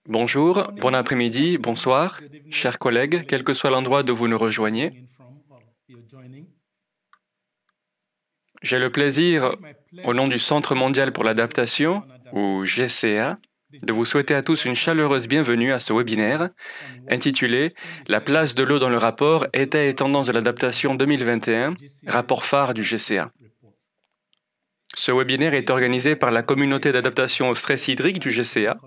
Bonjour, bon après-midi, bonsoir, chers collègues, quel que soit l'endroit d'où vous nous rejoignez. J'ai le plaisir, au nom du Centre mondial pour l'adaptation, ou GCA, de vous souhaiter à tous une chaleureuse bienvenue à ce webinaire intitulé La place de l'eau dans le rapport État et tendance de l'adaptation 2021, rapport phare du GCA. Ce webinaire est organisé par la communauté d'adaptation au stress hydrique du GCA.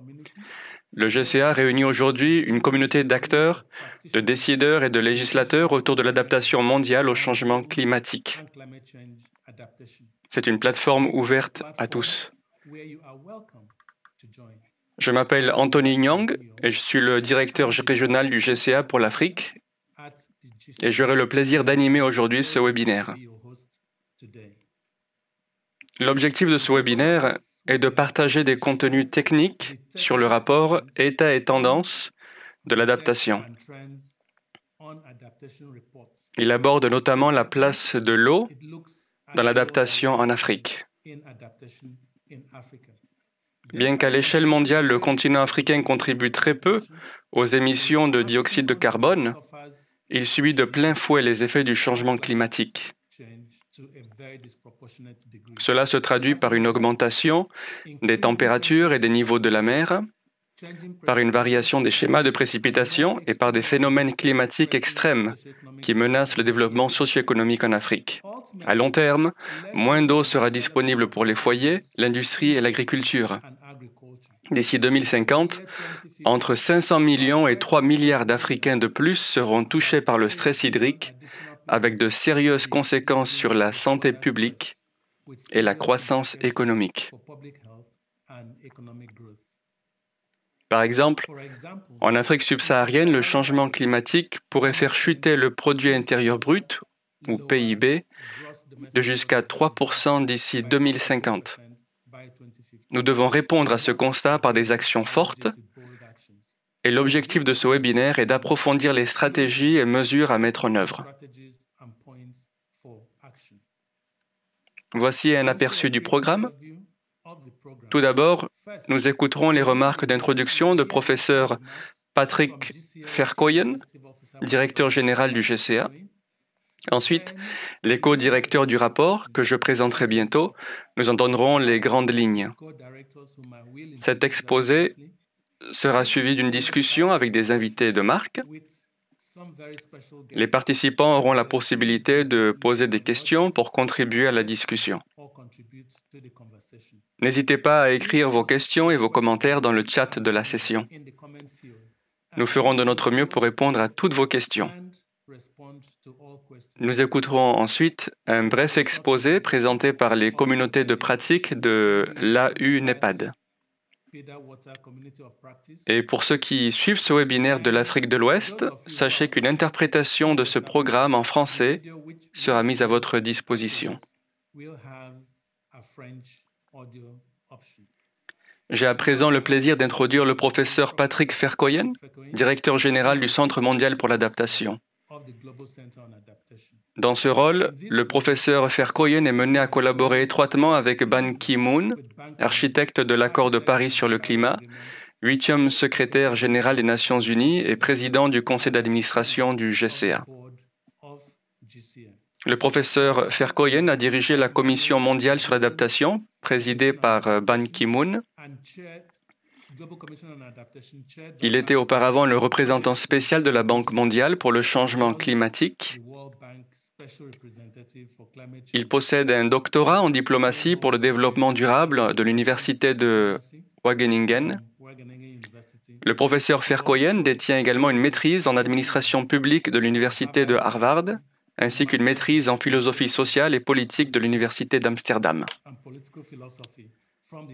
Le GCA réunit aujourd'hui une communauté d'acteurs, de décideurs et de législateurs autour de l'adaptation mondiale au changement climatique. C'est une plateforme ouverte à tous. Je m'appelle Anthony Nyang et je suis le directeur régional du GCA pour l'Afrique et j'aurai le plaisir d'animer aujourd'hui ce webinaire. L'objectif de ce webinaire est de partager des contenus techniques sur le rapport État et tendance de l'adaptation. Il aborde notamment la place de l'eau dans l'adaptation en Afrique. Bien qu'à l'échelle mondiale, le continent africain contribue très peu aux émissions de dioxyde de carbone, il subit de plein fouet les effets du changement climatique. Cela se traduit par une augmentation des températures et des niveaux de la mer, par une variation des schémas de précipitation et par des phénomènes climatiques extrêmes qui menacent le développement socio-économique en Afrique. À long terme, moins d'eau sera disponible pour les foyers, l'industrie et l'agriculture. D'ici 2050, entre 500 millions et 3 milliards d'Africains de plus seront touchés par le stress hydrique, avec de sérieuses conséquences sur la santé publique et la croissance économique. Par exemple, en Afrique subsaharienne, le changement climatique pourrait faire chuter le produit intérieur brut, ou PIB, de jusqu'à 3% d'ici 2050. Nous devons répondre à ce constat par des actions fortes et l'objectif de ce webinaire est d'approfondir les stratégies et mesures à mettre en œuvre. Voici un aperçu du programme. Tout d'abord, nous écouterons les remarques d'introduction de professeur Patrick Verkooyen, directeur général du GCA. Ensuite, les co-directeurs du rapport, que je présenterai bientôt, nous en donneront les grandes lignes. Cet exposé sera suivi d'une discussion avec des invités de marque. Les participants auront la possibilité de poser des questions pour contribuer à la discussion. N'hésitez pas à écrire vos questions et vos commentaires dans le chat de la session. Nous ferons de notre mieux pour répondre à toutes vos questions. Nous écouterons ensuite un bref exposé présenté par les communautés de pratique de l'AU-NEPAD. Et pour ceux qui suivent ce webinaire de l'Afrique de l'Ouest, sachez qu'une interprétation de ce programme en français sera mise à votre disposition. J'ai à présent le plaisir d'introduire le professeur Patrick Verkooyen, directeur général du Centre mondial pour l'adaptation. Dans ce rôle, le professeur Verkooyen est mené à collaborer étroitement avec Ban Ki-moon, architecte de l'accord de Paris sur le climat, 8e secrétaire général des Nations Unies et président du conseil d'administration du GCA. Le professeur Verkooyen a dirigé la Commission mondiale sur l'adaptation, présidée par Ban Ki-moon. Il était auparavant le représentant spécial de la Banque mondiale pour le changement climatique. Il possède un doctorat en diplomatie pour le développement durable de l'université de Wageningen. Le professeur Verkooyen détient également une maîtrise en administration publique de l'université de Harvard, ainsi qu'une maîtrise en philosophie sociale et politique de l'université d'Amsterdam.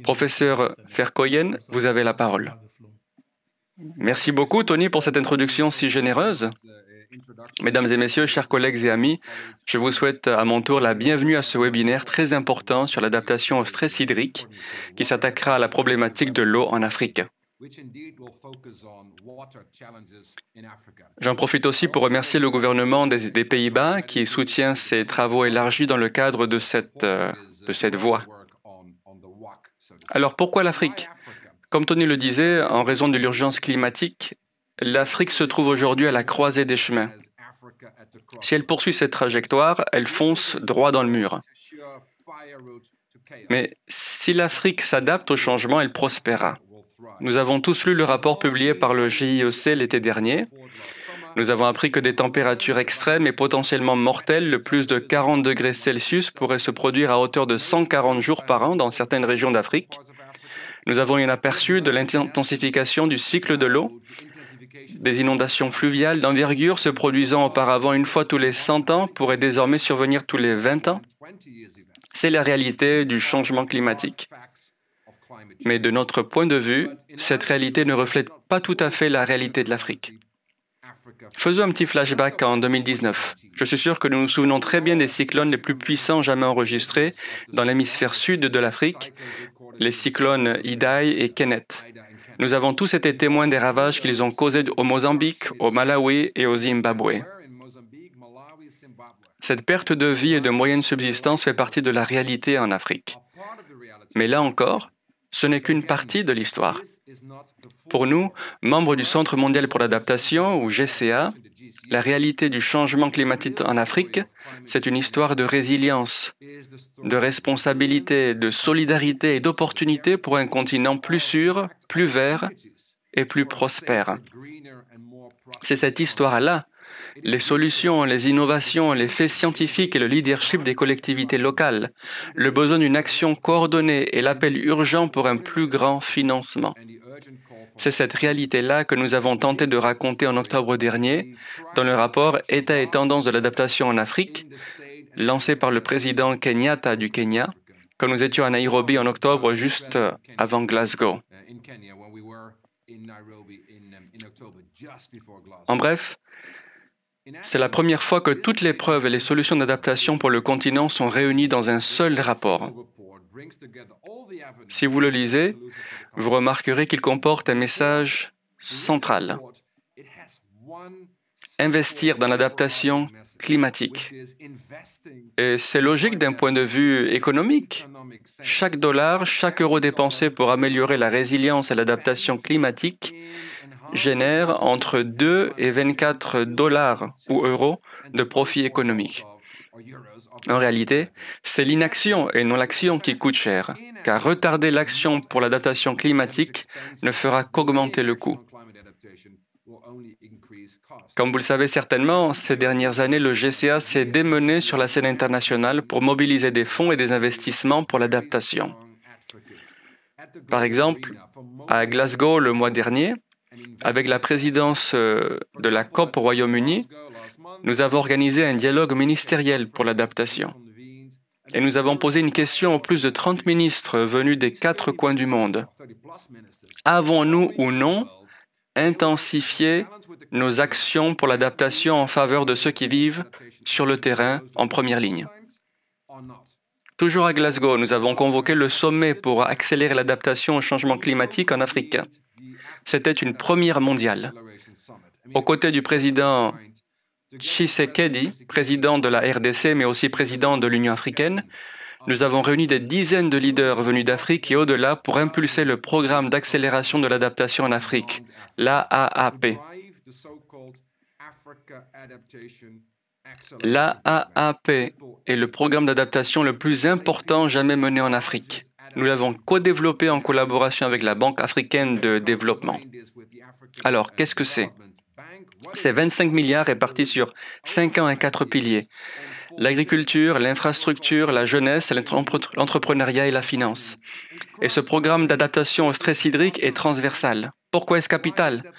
Professeur Verkooyen, vous avez la parole. Merci beaucoup, Tony, pour cette introduction si généreuse. Mesdames et messieurs, chers collègues et amis, je vous souhaite à mon tour la bienvenue à ce webinaire très important sur l'adaptation au stress hydrique qui s'attaquera à la problématique de l'eau en Afrique. J'en profite aussi pour remercier le gouvernement des Pays-Bas qui soutient ces travaux élargis dans le cadre de cette voie. Alors pourquoi l'Afrique ? Comme Tony le disait, en raison de l'urgence climatique, l'Afrique se trouve aujourd'hui à la croisée des chemins. Si elle poursuit cette trajectoire, elle fonce droit dans le mur. Mais si l'Afrique s'adapte au changement, elle prospérera. Nous avons tous lu le rapport publié par le GIEC l'été dernier. Nous avons appris que des températures extrêmes et potentiellement mortelles, de plus de 40 degrés Celsius, pourraient se produire à hauteur de 140 jours par an dans certaines régions d'Afrique. Nous avons eu un aperçu de l'intensification du cycle de l'eau, des inondations fluviales d'envergure se produisant auparavant une fois tous les 100 ans pourraient désormais survenir tous les 20 ans. C'est la réalité du changement climatique. Mais de notre point de vue, cette réalité ne reflète pas tout à fait la réalité de l'Afrique. Faisons un petit flashback en 2019. Je suis sûr que nous nous souvenons très bien des cyclones les plus puissants jamais enregistrés dans l'hémisphère sud de l'Afrique, les cyclones Idai et Kenneth. Nous avons tous été témoins des ravages qu'ils ont causés au Mozambique, au Malawi et au Zimbabwe. Cette perte de vie et de moyens de subsistance fait partie de la réalité en Afrique. Mais là encore, ce n'est qu'une partie de l'histoire. Pour nous, membres du Centre mondial pour l'adaptation, ou GCA, la réalité du changement climatique en Afrique, c'est une histoire de résilience, de responsabilité, de solidarité et d'opportunité pour un continent plus sûr, plus vert et plus prospère. C'est cette histoire-là, les solutions, les innovations, les faits scientifiques et le leadership des collectivités locales, le besoin d'une action coordonnée et l'appel urgent pour un plus grand financement. C'est cette réalité-là que nous avons tenté de raconter en octobre dernier dans le rapport « État et tendance de l'adaptation en Afrique » lancé par le président Kenyatta du Kenya, quand nous étions à Nairobi en octobre, juste avant Glasgow. En bref, c'est la première fois que toutes les preuves et les solutions d'adaptation pour le continent sont réunies dans un seul rapport. Si vous le lisez, vous remarquerez qu'il comporte un message central. Investir dans l'adaptation climatique. Et c'est logique d'un point de vue économique. Chaque dollar, chaque euro dépensé pour améliorer la résilience et l'adaptation climatique génère entre 2 et 24 dollars ou euros de profit économique. En réalité, c'est l'inaction et non l'action qui coûte cher, car retarder l'action pour l'adaptation climatique ne fera qu'augmenter le coût. Comme vous le savez certainement, ces dernières années, le GCA s'est démené sur la scène internationale pour mobiliser des fonds et des investissements pour l'adaptation. Par exemple, à Glasgow le mois dernier, avec la présidence de la COP au Royaume-Uni, nous avons organisé un dialogue ministériel pour l'adaptation. Et nous avons posé une question aux plus de 30 ministres venus des 4 coins du monde. Avons-nous ou non intensifié nos actions pour l'adaptation en faveur de ceux qui vivent sur le terrain en première ligne? Toujours à Glasgow, nous avons convoqué le sommet pour accélérer l'adaptation au changement climatique en Afrique. C'était une première mondiale. Aux côtés du président Tshisekedi, président de la RDC, mais aussi président de l'Union africaine, nous avons réuni des dizaines de leaders venus d'Afrique et au-delà pour impulser le programme d'accélération de l'adaptation en Afrique, l'AAP. L'AAP est le programme d'adaptation le plus important jamais mené en Afrique. Nous l'avons co-développé en collaboration avec la Banque africaine de développement. Alors, qu'est-ce que c'est? C'est 25 milliards répartis sur 5 ans et 4 piliers. L'agriculture, l'infrastructure, la jeunesse, l'entrepreneuriat et la finance. Et ce programme d'adaptation au stress hydrique est transversal. Pourquoi est-ce capital?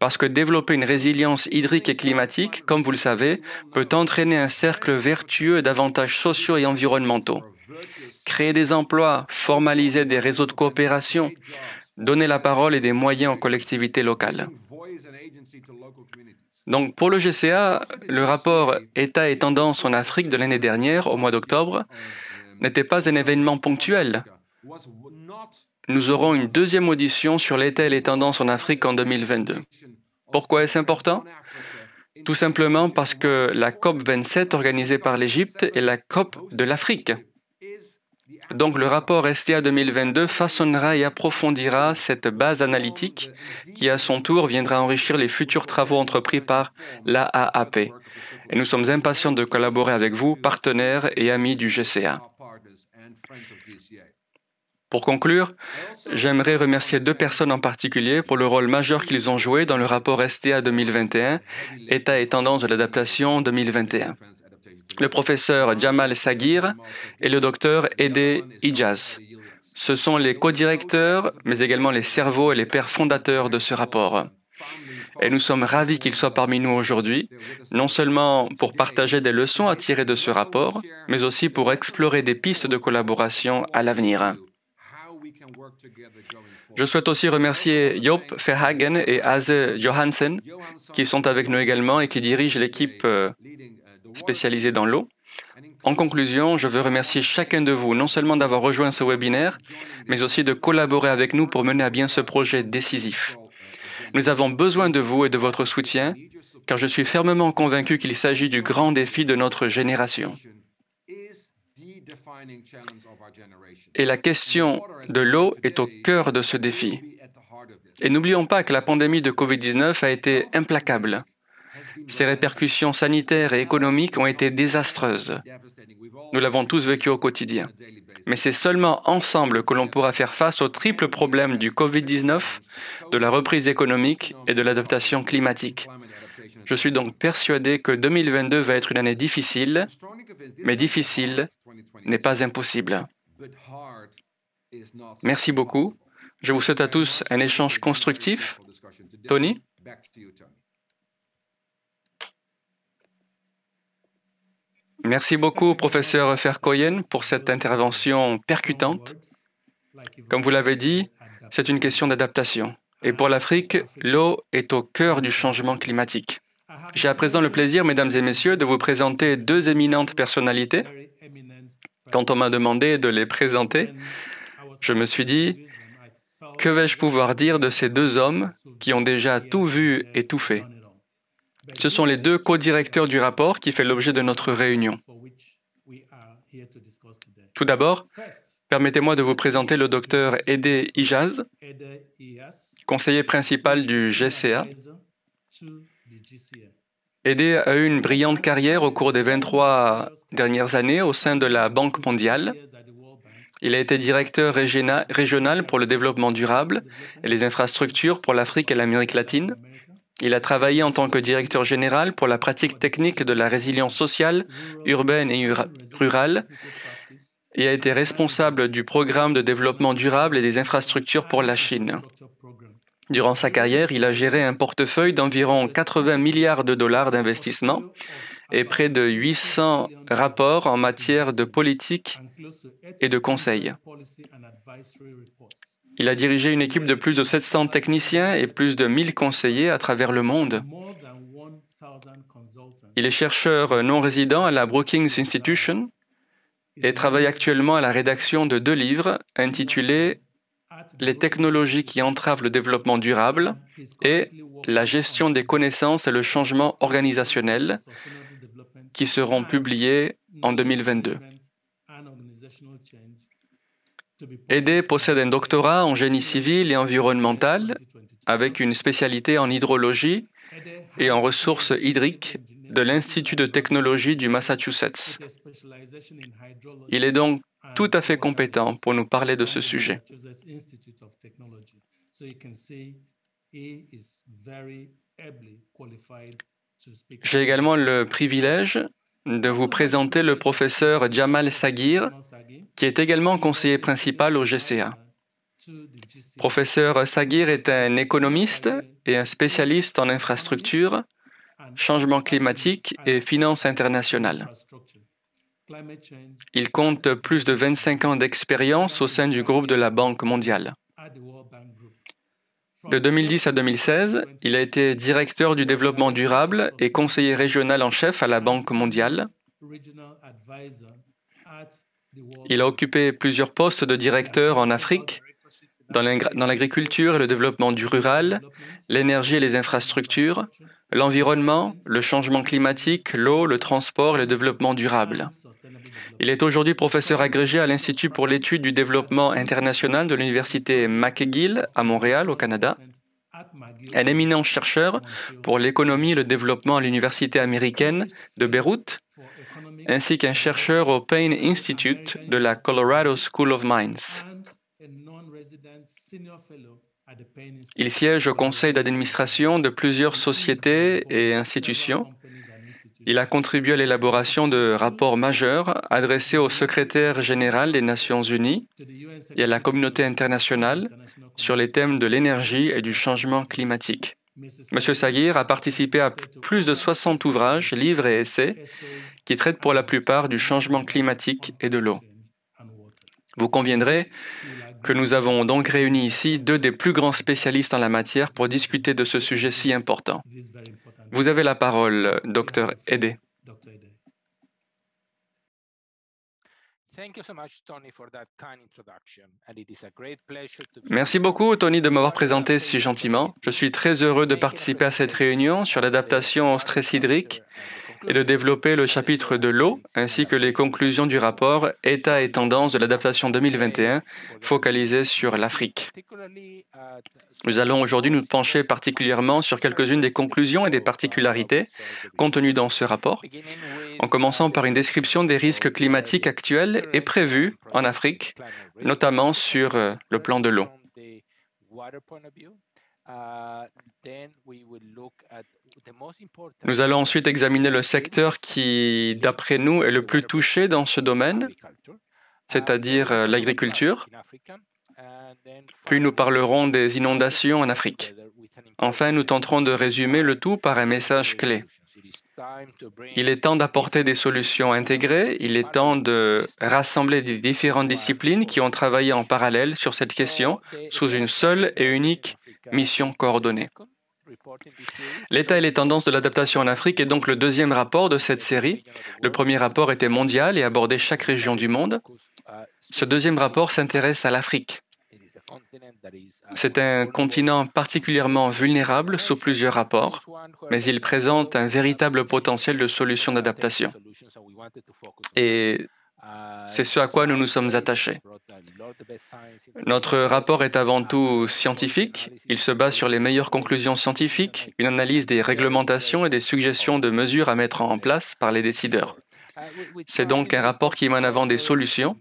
Parce que développer une résilience hydrique et climatique, comme vous le savez, peut entraîner un cercle vertueux d'avantages sociaux et environnementaux. Créer des emplois, formaliser des réseaux de coopération, donner la parole et des moyens aux collectivités locales. Donc pour le GCA, le rapport État et tendance en Afrique de l'année dernière, au mois d'octobre, n'était pas un événement ponctuel. Nous aurons une deuxième audition sur l'état et les tendances en Afrique en 2022. Pourquoi est-ce important? Tout simplement parce que la COP27 organisée par l'Égypte est la COP de l'Afrique. Donc le rapport STA 2022 façonnera et approfondira cette base analytique qui à son tour viendra enrichir les futurs travaux entrepris par l'AAAP. Et nous sommes impatients de collaborer avec vous, partenaires et amis du GCA. Pour conclure, j'aimerais remercier deux personnes en particulier pour le rôle majeur qu'ils ont joué dans le rapport STA 2021, État et tendance de l'adaptation 2021. Le professeur Jamal Saghir et le docteur Ede Ijaz. Ce sont les co-directeurs, mais également les cerveaux et les pères fondateurs de ce rapport. Et nous sommes ravis qu'ils soient parmi nous aujourd'hui, non seulement pour partager des leçons à tirer de ce rapport, mais aussi pour explorer des pistes de collaboration à l'avenir. Je souhaite aussi remercier Job Verhagen et Aze Johansen, qui sont avec nous également et qui dirigent l'équipe spécialisée dans l'eau. En conclusion, je veux remercier chacun de vous, non seulement d'avoir rejoint ce webinaire, mais aussi de collaborer avec nous pour mener à bien ce projet décisif. Nous avons besoin de vous et de votre soutien, car je suis fermement convaincu qu'il s'agit du grand défi de notre génération. Et la question de l'eau est au cœur de ce défi. Et n'oublions pas que la pandémie de Covid-19 a été implacable. Ses répercussions sanitaires et économiques ont été désastreuses. Nous l'avons tous vécu au quotidien. Mais c'est seulement ensemble que l'on pourra faire face au triple problème du Covid-19, de la reprise économique et de l'adaptation climatique. Je suis donc persuadé que 2022 va être une année difficile, mais difficile n'est pas impossible. Merci beaucoup. Je vous souhaite à tous un échange constructif. Tony? Merci beaucoup, professeur Verkooyen, pour cette intervention percutante. Comme vous l'avez dit, c'est une question d'adaptation. Et pour l'Afrique, l'eau est au cœur du changement climatique. J'ai à présent le plaisir, mesdames et messieurs, de vous présenter deux éminentes personnalités. Quand on m'a demandé de les présenter, je me suis dit, que vais-je pouvoir dire de ces deux hommes qui ont déjà tout vu et tout fait? Ce sont les deux co-directeurs du rapport qui fait l'objet de notre réunion. Tout d'abord, permettez-moi de vous présenter le docteur Ede Ijaz, conseiller principal du GCA. Ede a eu une brillante carrière au cours des 23 dernières années au sein de la Banque mondiale. Il a été directeur régional pour le développement durable et les infrastructures pour l'Afrique et l'Amérique latine. Il a travaillé en tant que directeur général pour la pratique technique de la résilience sociale, urbaine et rurale et a été responsable du programme de développement durable et des infrastructures pour la Chine. Durant sa carrière, il a géré un portefeuille d'environ 80 milliards de dollars d'investissement et près de 800 rapports en matière de politique et de conseil. Il a dirigé une équipe de plus de 700 techniciens et plus de 1000 conseillers à travers le monde. Il est chercheur non résident à la Brookings Institution et travaille actuellement à la rédaction de 2 livres intitulés « Les technologies qui entravent le développement durable » et « La gestion des connaissances et le changement organisationnel » qui seront publiés en 2022. Ede possède un doctorat en génie civil et environnemental avec une spécialité en hydrologie et en ressources hydriques de l'Institut de technologie du Massachusetts. Il est donc tout à fait compétent pour nous parler de ce sujet. J'ai également le privilège de vous présenter le professeur Jamal Saghir, qui est également conseiller principal au GCA. Professeur Saghir est un économiste et un spécialiste en infrastructure, changement climatique et finances internationales. Il compte plus de 25 ans d'expérience au sein du groupe de la Banque mondiale. De 2010 à 2016, il a été directeur du développement durable et conseiller régional en chef à la Banque mondiale. Il a occupé plusieurs postes de directeur en Afrique, dans l'agriculture et le développement du rural, l'énergie et les infrastructures, l'environnement, le changement climatique, l'eau, le transport et le développement durable. Il est aujourd'hui professeur agrégé à l'Institut pour l'étude du développement international de l'Université McGill à Montréal, au Canada. Un éminent chercheur pour l'économie et le développement à l'Université américaine de Beyrouth, ainsi qu'un chercheur au Payne Institute de la Colorado School of Mines. Il siège au conseil d'administration de plusieurs sociétés et institutions. Il a contribué à l'élaboration de rapports majeurs adressés au secrétaire général des Nations Unies et à la communauté internationale sur les thèmes de l'énergie et du changement climatique. M. Saguir a participé à plus de 60 ouvrages, livres et essais qui traitent pour la plupart du changement climatique et de l'eau. Vous conviendrez que nous avons donc réuni ici deux des plus grands spécialistes en la matière pour discuter de ce sujet si important. Vous avez la parole, Dr. Edeh. Merci beaucoup, Tony, de m'avoir présenté si gentiment. Je suis très heureux de participer à cette réunion sur l'adaptation au stress hydrique et de développer le chapitre de l'eau, ainsi que les conclusions du rapport État et tendances de l'adaptation 2021, focalisé sur l'Afrique. Nous allons aujourd'hui nous pencher particulièrement sur quelques-unes des conclusions et des particularités contenues dans ce rapport, en commençant par une description des risques climatiques actuels et prévus en Afrique, notamment sur le plan de l'eau. Nous allons ensuite examiner le secteur qui, d'après nous, est le plus touché dans ce domaine, c'est-à-dire l'agriculture. Puis nous parlerons des inondations en Afrique. Enfin, nous tenterons de résumer le tout par un message clé. Il est temps d'apporter des solutions intégrées, il est temps de rassembler des différentes disciplines qui ont travaillé en parallèle sur cette question sous une seule et unique mission coordonnée. L'état et les tendances de l'adaptation en Afrique est donc le deuxième rapport de cette série. Le premier rapport était mondial et abordait chaque région du monde. Ce deuxième rapport s'intéresse à l'Afrique. C'est un continent particulièrement vulnérable sous plusieurs rapports, mais il présente un véritable potentiel de solutions d'adaptation. Et c'est ce à quoi nous nous sommes attachés. Notre rapport est avant tout scientifique. Il se base sur les meilleures conclusions scientifiques, une analyse des réglementations et des suggestions de mesures à mettre en place par les décideurs. C'est donc un rapport qui met en avant des solutions,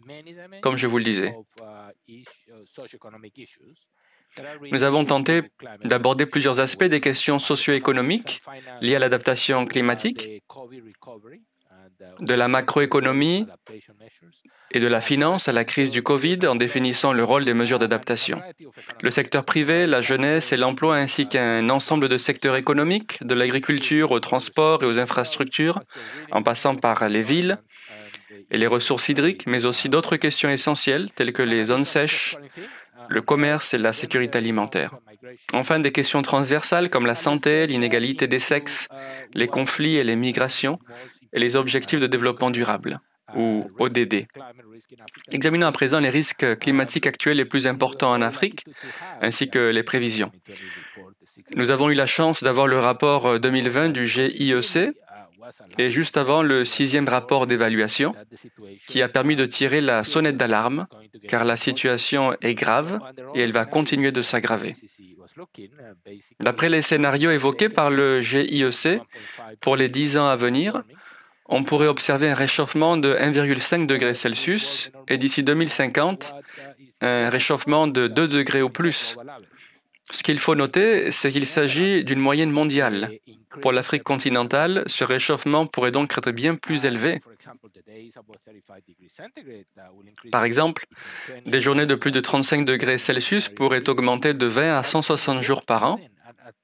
comme je vous le disais. Nous avons tenté d'aborder plusieurs aspects des questions socio-économiques liées à l'adaptation climatique, de la macroéconomie et de la finance à la crise du Covid en définissant le rôle des mesures d'adaptation. Le secteur privé, la jeunesse et l'emploi ainsi qu'un ensemble de secteurs économiques, de l'agriculture au transport et aux infrastructures, en passant par les villes et les ressources hydriques, mais aussi d'autres questions essentielles telles que les zones sèches, le commerce et la sécurité alimentaire. Enfin, des questions transversales comme la santé, l'inégalité des sexes, les conflits et les migrations, et les objectifs de développement durable, ou ODD. Examinons à présent les risques climatiques actuels les plus importants en Afrique, ainsi que les prévisions. Nous avons eu la chance d'avoir le rapport 2020 du GIEC, et juste avant le 6e rapport d'évaluation, qui a permis de tirer la sonnette d'alarme, car la situation est grave et elle va continuer de s'aggraver. D'après les scénarios évoqués par le GIEC, pour les 10 ans à venir, on pourrait observer un réchauffement de 1,5 degré Celsius et d'ici 2050, un réchauffement de 2 degrés ou plus. Ce qu'il faut noter, c'est qu'il s'agit d'une moyenne mondiale. Pour l'Afrique continentale, ce réchauffement pourrait donc être bien plus élevé. Par exemple, des journées de plus de 35 degrés Celsius pourraient augmenter de 20 à 160 jours par an,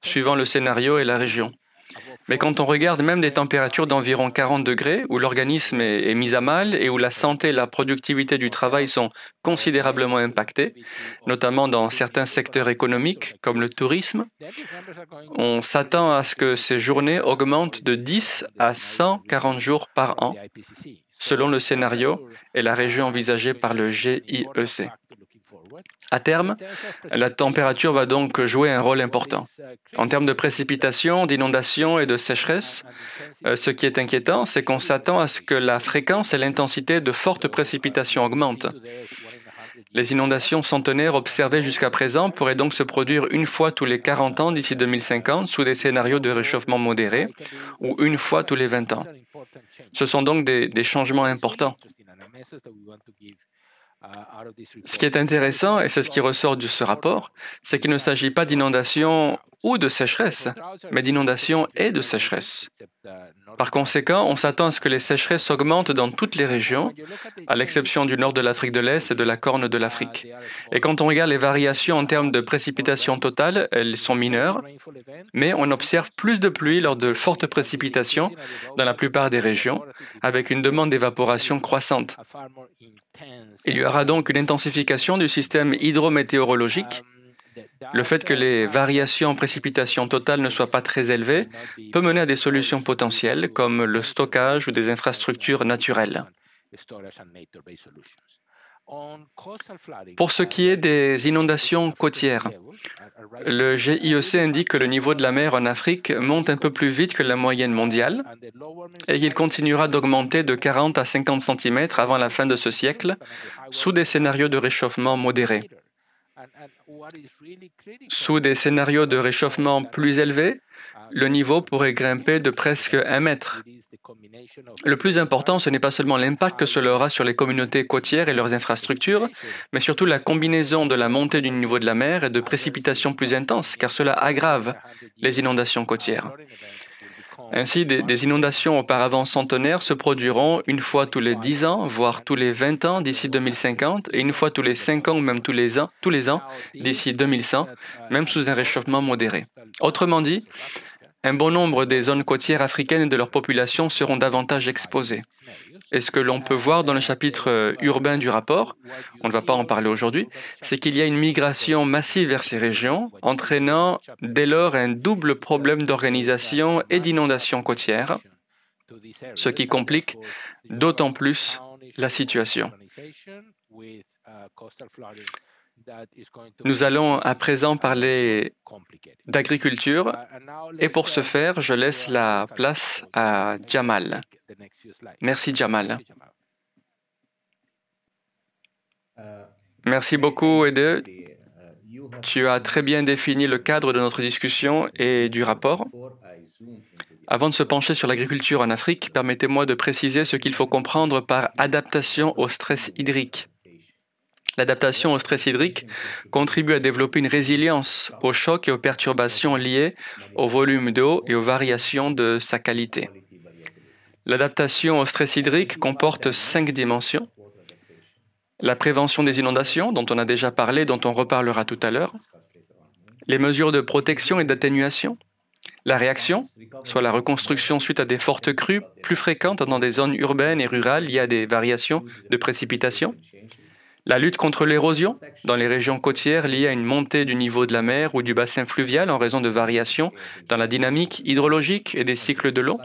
suivant le scénario et la région. Mais quand on regarde même des températures d'environ 40 degrés, où l'organisme est mis à mal et où la santé et la productivité du travail sont considérablement impactées, notamment dans certains secteurs économiques comme le tourisme, on s'attend à ce que ces journées augmentent de 10 à 140 jours par an, selon le scénario et la région envisagée par le GIEC. À terme, la température va donc jouer un rôle important. En termes de précipitations, d'inondations et de sécheresse, ce qui est inquiétant, c'est qu'on s'attend à ce que la fréquence et l'intensité de fortes précipitations augmentent. Les inondations centenaires observées jusqu'à présent pourraient donc se produire une fois tous les 40 ans d'ici 2050 sous des scénarios de réchauffement modéré ou une fois tous les 20 ans. Ce sont donc des changements importants. Ce qui est intéressant, et c'est ce qui ressort de ce rapport, c'est qu'il ne s'agit pas d'inondation ou de sécheresse, mais d'inondation et de sécheresse. Par conséquent, on s'attend à ce que les sécheresses augmentent dans toutes les régions, à l'exception du nord de l'Afrique de l'Est et de la Corne de l'Afrique. Et quand on regarde les variations en termes de précipitations totales, elles sont mineures, mais on observe plus de pluie lors de fortes précipitations dans la plupart des régions, avec une demande d'évaporation croissante. Il y aura donc une intensification du système hydrométéorologique. Le fait que les variations en précipitation totale ne soient pas très élevées peut mener à des solutions potentielles comme le stockage ou des infrastructures naturelles. Pour ce qui est des inondations côtières, le GIEC indique que le niveau de la mer en Afrique monte un peu plus vite que la moyenne mondiale et qu'il continuera d'augmenter de 40 à 50 cm avant la fin de ce siècle sous des scénarios de réchauffement modérés. Sous des scénarios de réchauffement plus élevés, le niveau pourrait grimper de presque 1 mètre. Le plus important, ce n'est pas seulement l'impact que cela aura sur les communautés côtières et leurs infrastructures, mais surtout la combinaison de la montée du niveau de la mer et de précipitations plus intenses, car cela aggrave les inondations côtières. Ainsi, des inondations auparavant centenaires se produiront une fois tous les 10 ans, voire tous les 20 ans d'ici 2050, et une fois tous les 5 ans ou même tous les ans d'ici 2100, même sous un réchauffement modéré. Autrement dit, un bon nombre des zones côtières africaines et de leur population seront davantage exposées. Et ce que l'on peut voir dans le chapitre urbain du rapport, on ne va pas en parler aujourd'hui, c'est qu'il y a une migration massive vers ces régions, entraînant dès lors un double problème d'organisation et d'inondation côtière, ce qui complique d'autant plus la situation. Nous allons à présent parler d'agriculture et pour ce faire, je laisse la place à Jamal. Merci Jamal. Merci beaucoup Ede. Tu as très bien défini le cadre de notre discussion et du rapport. Avant de se pencher sur l'agriculture en Afrique, permettez-moi de préciser ce qu'il faut comprendre par adaptation au stress hydrique. L'adaptation au stress hydrique contribue à développer une résilience aux chocs et aux perturbations liées au volume d'eau et aux variations de sa qualité. L'adaptation au stress hydrique comporte 5 dimensions. La prévention des inondations, dont on a déjà parlé, dont on reparlera tout à l'heure. Les mesures de protection et d'atténuation. La réaction, soit la reconstruction suite à des fortes crues plus fréquentes dans des zones urbaines et rurales liées à des variations de précipitations. La lutte contre l'érosion dans les régions côtières liées à une montée du niveau de la mer ou du bassin fluvial en raison de variations dans la dynamique hydrologique et des cycles de l'eau.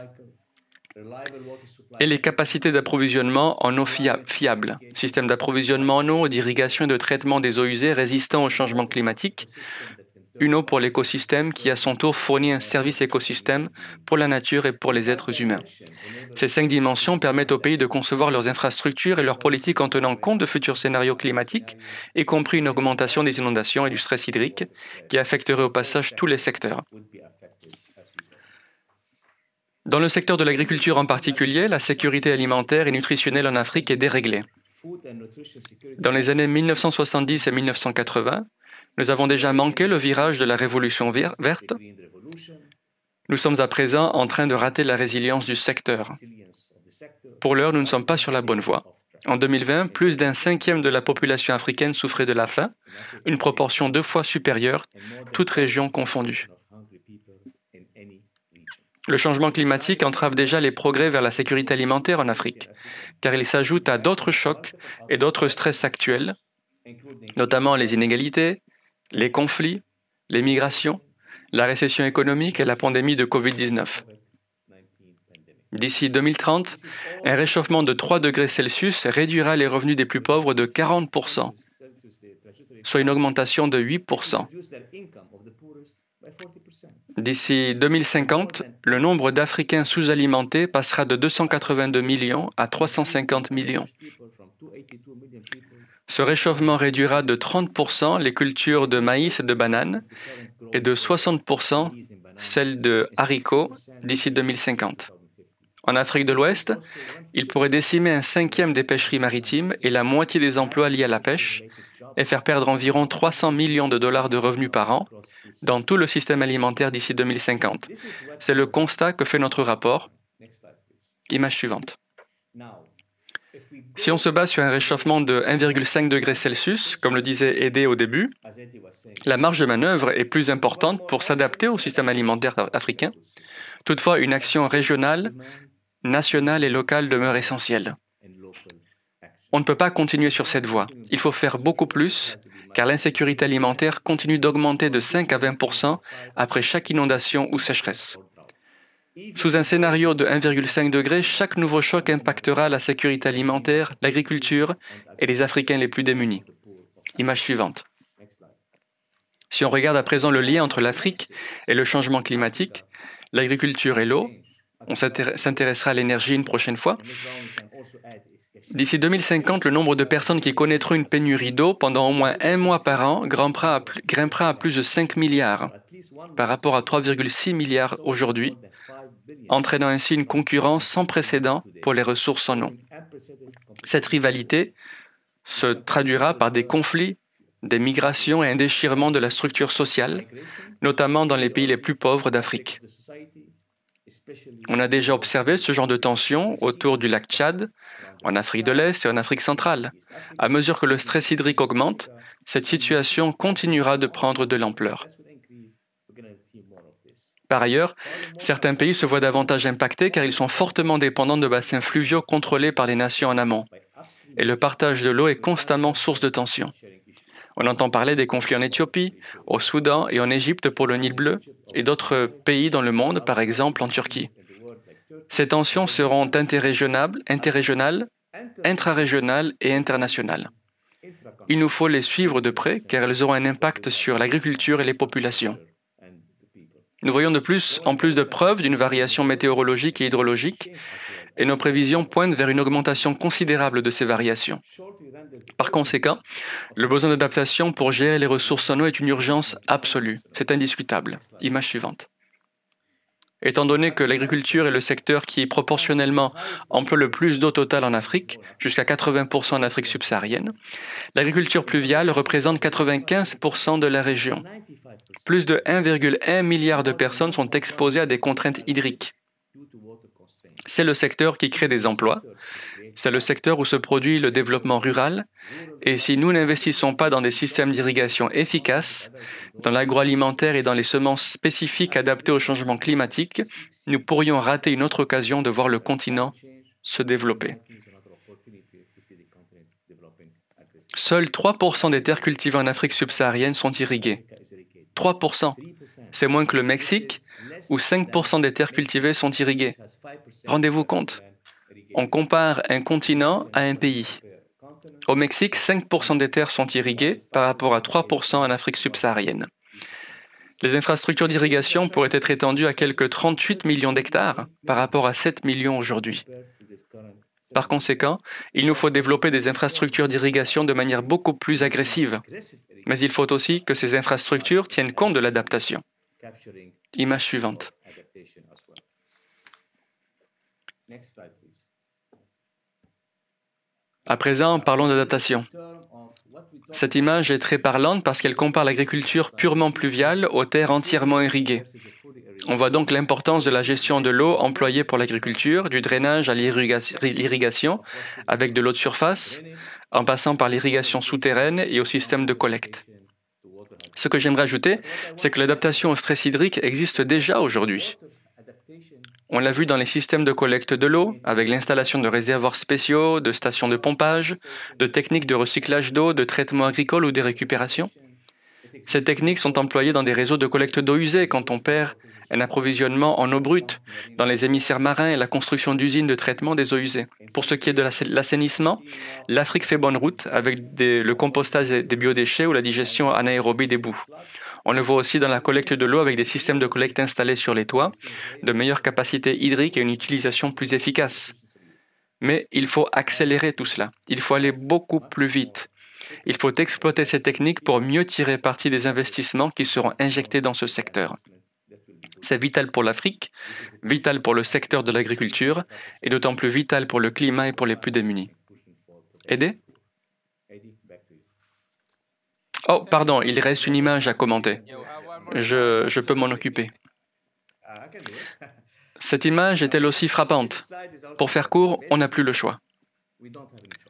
Et les capacités d'approvisionnement en eau fiable, système d'approvisionnement en eau, d'irrigation et de traitement des eaux usées résistants au changement climatique, une eau pour l'écosystème qui à son tour fournit un service écosystème pour la nature et pour les êtres humains. Ces 5 dimensions permettent aux pays de concevoir leurs infrastructures et leurs politiques en tenant compte de futurs scénarios climatiques, y compris une augmentation des inondations et du stress hydrique qui affecterait au passage tous les secteurs. Dans le secteur de l'agriculture en particulier, la sécurité alimentaire et nutritionnelle en Afrique est déréglée. Dans les années 1970 et 1980, nous avons déjà manqué le virage de la révolution verte. Nous sommes à présent en train de rater la résilience du secteur. Pour l'heure, nous ne sommes pas sur la bonne voie. En 2020, plus d'un cinquième de la population africaine souffrait de la faim, une proportion 2 fois supérieure, toutes régions confondues. Le changement climatique entrave déjà les progrès vers la sécurité alimentaire en Afrique, car il s'ajoute à d'autres chocs et d'autres stress actuels, notamment les inégalités, les conflits, les migrations, la récession économique et la pandémie de Covid-19. D'ici 2030, un réchauffement de 3 degrés Celsius réduira les revenus des plus pauvres de 40%. soit une augmentation de 8%. D'ici 2050, le nombre d'Africains sous-alimentés passera de 282 millions à 350 millions. Ce réchauffement réduira de 30% les cultures de maïs et de bananes et de 60% celles de haricots d'ici 2050. En Afrique de l'Ouest, il pourrait décimer un cinquième des pêcheries maritimes et la moitié des emplois liés à la pêche et faire perdre environ 300 millions de dollars de revenus par an dans tout le système alimentaire d'ici 2050. C'est le constat que fait notre rapport. Image suivante. Si on se base sur un réchauffement de 1,5 degré Celsius, comme le disait Edé au début, la marge de manœuvre est plus importante pour s'adapter au système alimentaire africain. Toutefois, une action régionale, nationale et locale demeure essentielle. On ne peut pas continuer sur cette voie. Il faut faire beaucoup plus, car l'insécurité alimentaire continue d'augmenter de 5 à 20% après chaque inondation ou sécheresse. Sous un scénario de 1,5 degré, chaque nouveau choc impactera la sécurité alimentaire, l'agriculture et les Africains les plus démunis. Image suivante. Si on regarde à présent le lien entre l'Afrique et le changement climatique, l'agriculture et l'eau, on s'intéressera à l'énergie une prochaine fois. D'ici 2050, le nombre de personnes qui connaîtront une pénurie d'eau pendant au moins un mois par an grimpera à plus de 5 milliards par rapport à 3,6 milliards aujourd'hui, entraînant ainsi une concurrence sans précédent pour les ressources en eau. Cette rivalité se traduira par des conflits, des migrations et un déchirement de la structure sociale, notamment dans les pays les plus pauvres d'Afrique. On a déjà observé ce genre de tension autour du lac Tchad, en Afrique de l'Est et en Afrique centrale. À mesure que le stress hydrique augmente, cette situation continuera de prendre de l'ampleur. Par ailleurs, certains pays se voient davantage impactés car ils sont fortement dépendants de bassins fluviaux contrôlés par les nations en amont. Et le partage de l'eau est constamment source de tension. On entend parler des conflits en Éthiopie, au Soudan et en Égypte pour le Nil bleu, et d'autres pays dans le monde, par exemple en Turquie. Ces tensions seront interrégionales, intrarégionales et internationales. Il nous faut les suivre de près car elles auront un impact sur l'agriculture et les populations. Nous voyons en plus de preuves d'une variation météorologique et hydrologique, et nos prévisions pointent vers une augmentation considérable de ces variations. Par conséquent, le besoin d'adaptation pour gérer les ressources en eau est une urgence absolue. C'est indiscutable. Image suivante. Étant donné que l'agriculture est le secteur qui proportionnellement emploie le plus d'eau totale en Afrique, jusqu'à 80% en Afrique subsaharienne, l'agriculture pluviale représente 95% de la région. Plus de 1,1 milliard de personnes sont exposées à des contraintes hydriques. C'est le secteur qui crée des emplois, c'est le secteur où se produit le développement rural, et si nous n'investissons pas dans des systèmes d'irrigation efficaces, dans l'agroalimentaire et dans les semences spécifiques adaptées au changement climatique, nous pourrions rater une autre occasion de voir le continent se développer. Seuls 3% des terres cultivées en Afrique subsaharienne sont irriguées. 3%. C'est moins que le Mexique, où 5% des terres cultivées sont irriguées. Rendez-vous compte, on compare un continent à un pays. Au Mexique, 5% des terres sont irriguées par rapport à 3% en Afrique subsaharienne. Les infrastructures d'irrigation pourraient être étendues à quelques 38 millions d'hectares par rapport à 7 millions aujourd'hui. Par conséquent, il nous faut développer des infrastructures d'irrigation de manière beaucoup plus agressive. Mais il faut aussi que ces infrastructures tiennent compte de l'adaptation. Image suivante. À présent, parlons d'adaptation. Cette image est très parlante parce qu'elle compare l'agriculture purement pluviale aux terres entièrement irriguées. On voit donc l'importance de la gestion de l'eau employée pour l'agriculture, du drainage à l'irrigation, avec de l'eau de surface, en passant par l'irrigation souterraine et au système de collecte. Ce que j'aimerais ajouter, c'est que l'adaptation au stress hydrique existe déjà aujourd'hui. On l'a vu dans les systèmes de collecte de l'eau, avec l'installation de réservoirs spéciaux, de stations de pompage, de techniques de recyclage d'eau, de traitement agricole ou de récupération. Ces techniques sont employées dans des réseaux de collecte d'eau usée quand on perd un approvisionnement en eau brute, dans les émissaires marins et la construction d'usines de traitement des eaux usées. Pour ce qui est de l'assainissement, l'Afrique fait bonne route avec le compostage des biodéchets ou la digestion anaérobie des boues. On le voit aussi dans la collecte de l'eau avec des systèmes de collecte installés sur les toits, de meilleures capacités hydriques et une utilisation plus efficace. Mais il faut accélérer tout cela. Il faut aller beaucoup plus vite. Il faut exploiter ces techniques pour mieux tirer parti des investissements qui seront injectés dans ce secteur. C'est vital pour l'Afrique, vital pour le secteur de l'agriculture et d'autant plus vital pour le climat et pour les plus démunis. Aidé? Oh, pardon, il reste une image à commenter. Je peux m'en occuper. Cette image est elle aussi frappante. Pour faire court, on n'a plus le choix.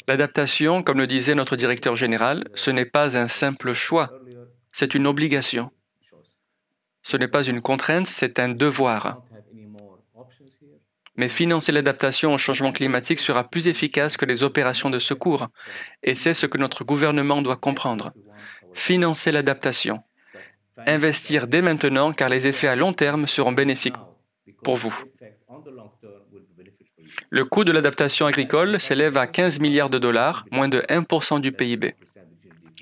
L'adaptation, comme le disait notre directeur général, ce n'est pas un simple choix, c'est une obligation. Ce n'est pas une contrainte, c'est un devoir. Mais financer l'adaptation au changement climatique sera plus efficace que les opérations de secours. Et c'est ce que notre gouvernement doit comprendre. Financer l'adaptation. Investir dès maintenant car les effets à long terme seront bénéfiques pour vous. Le coût de l'adaptation agricole s'élève à 15 milliards de dollars, moins de 1% du PIB.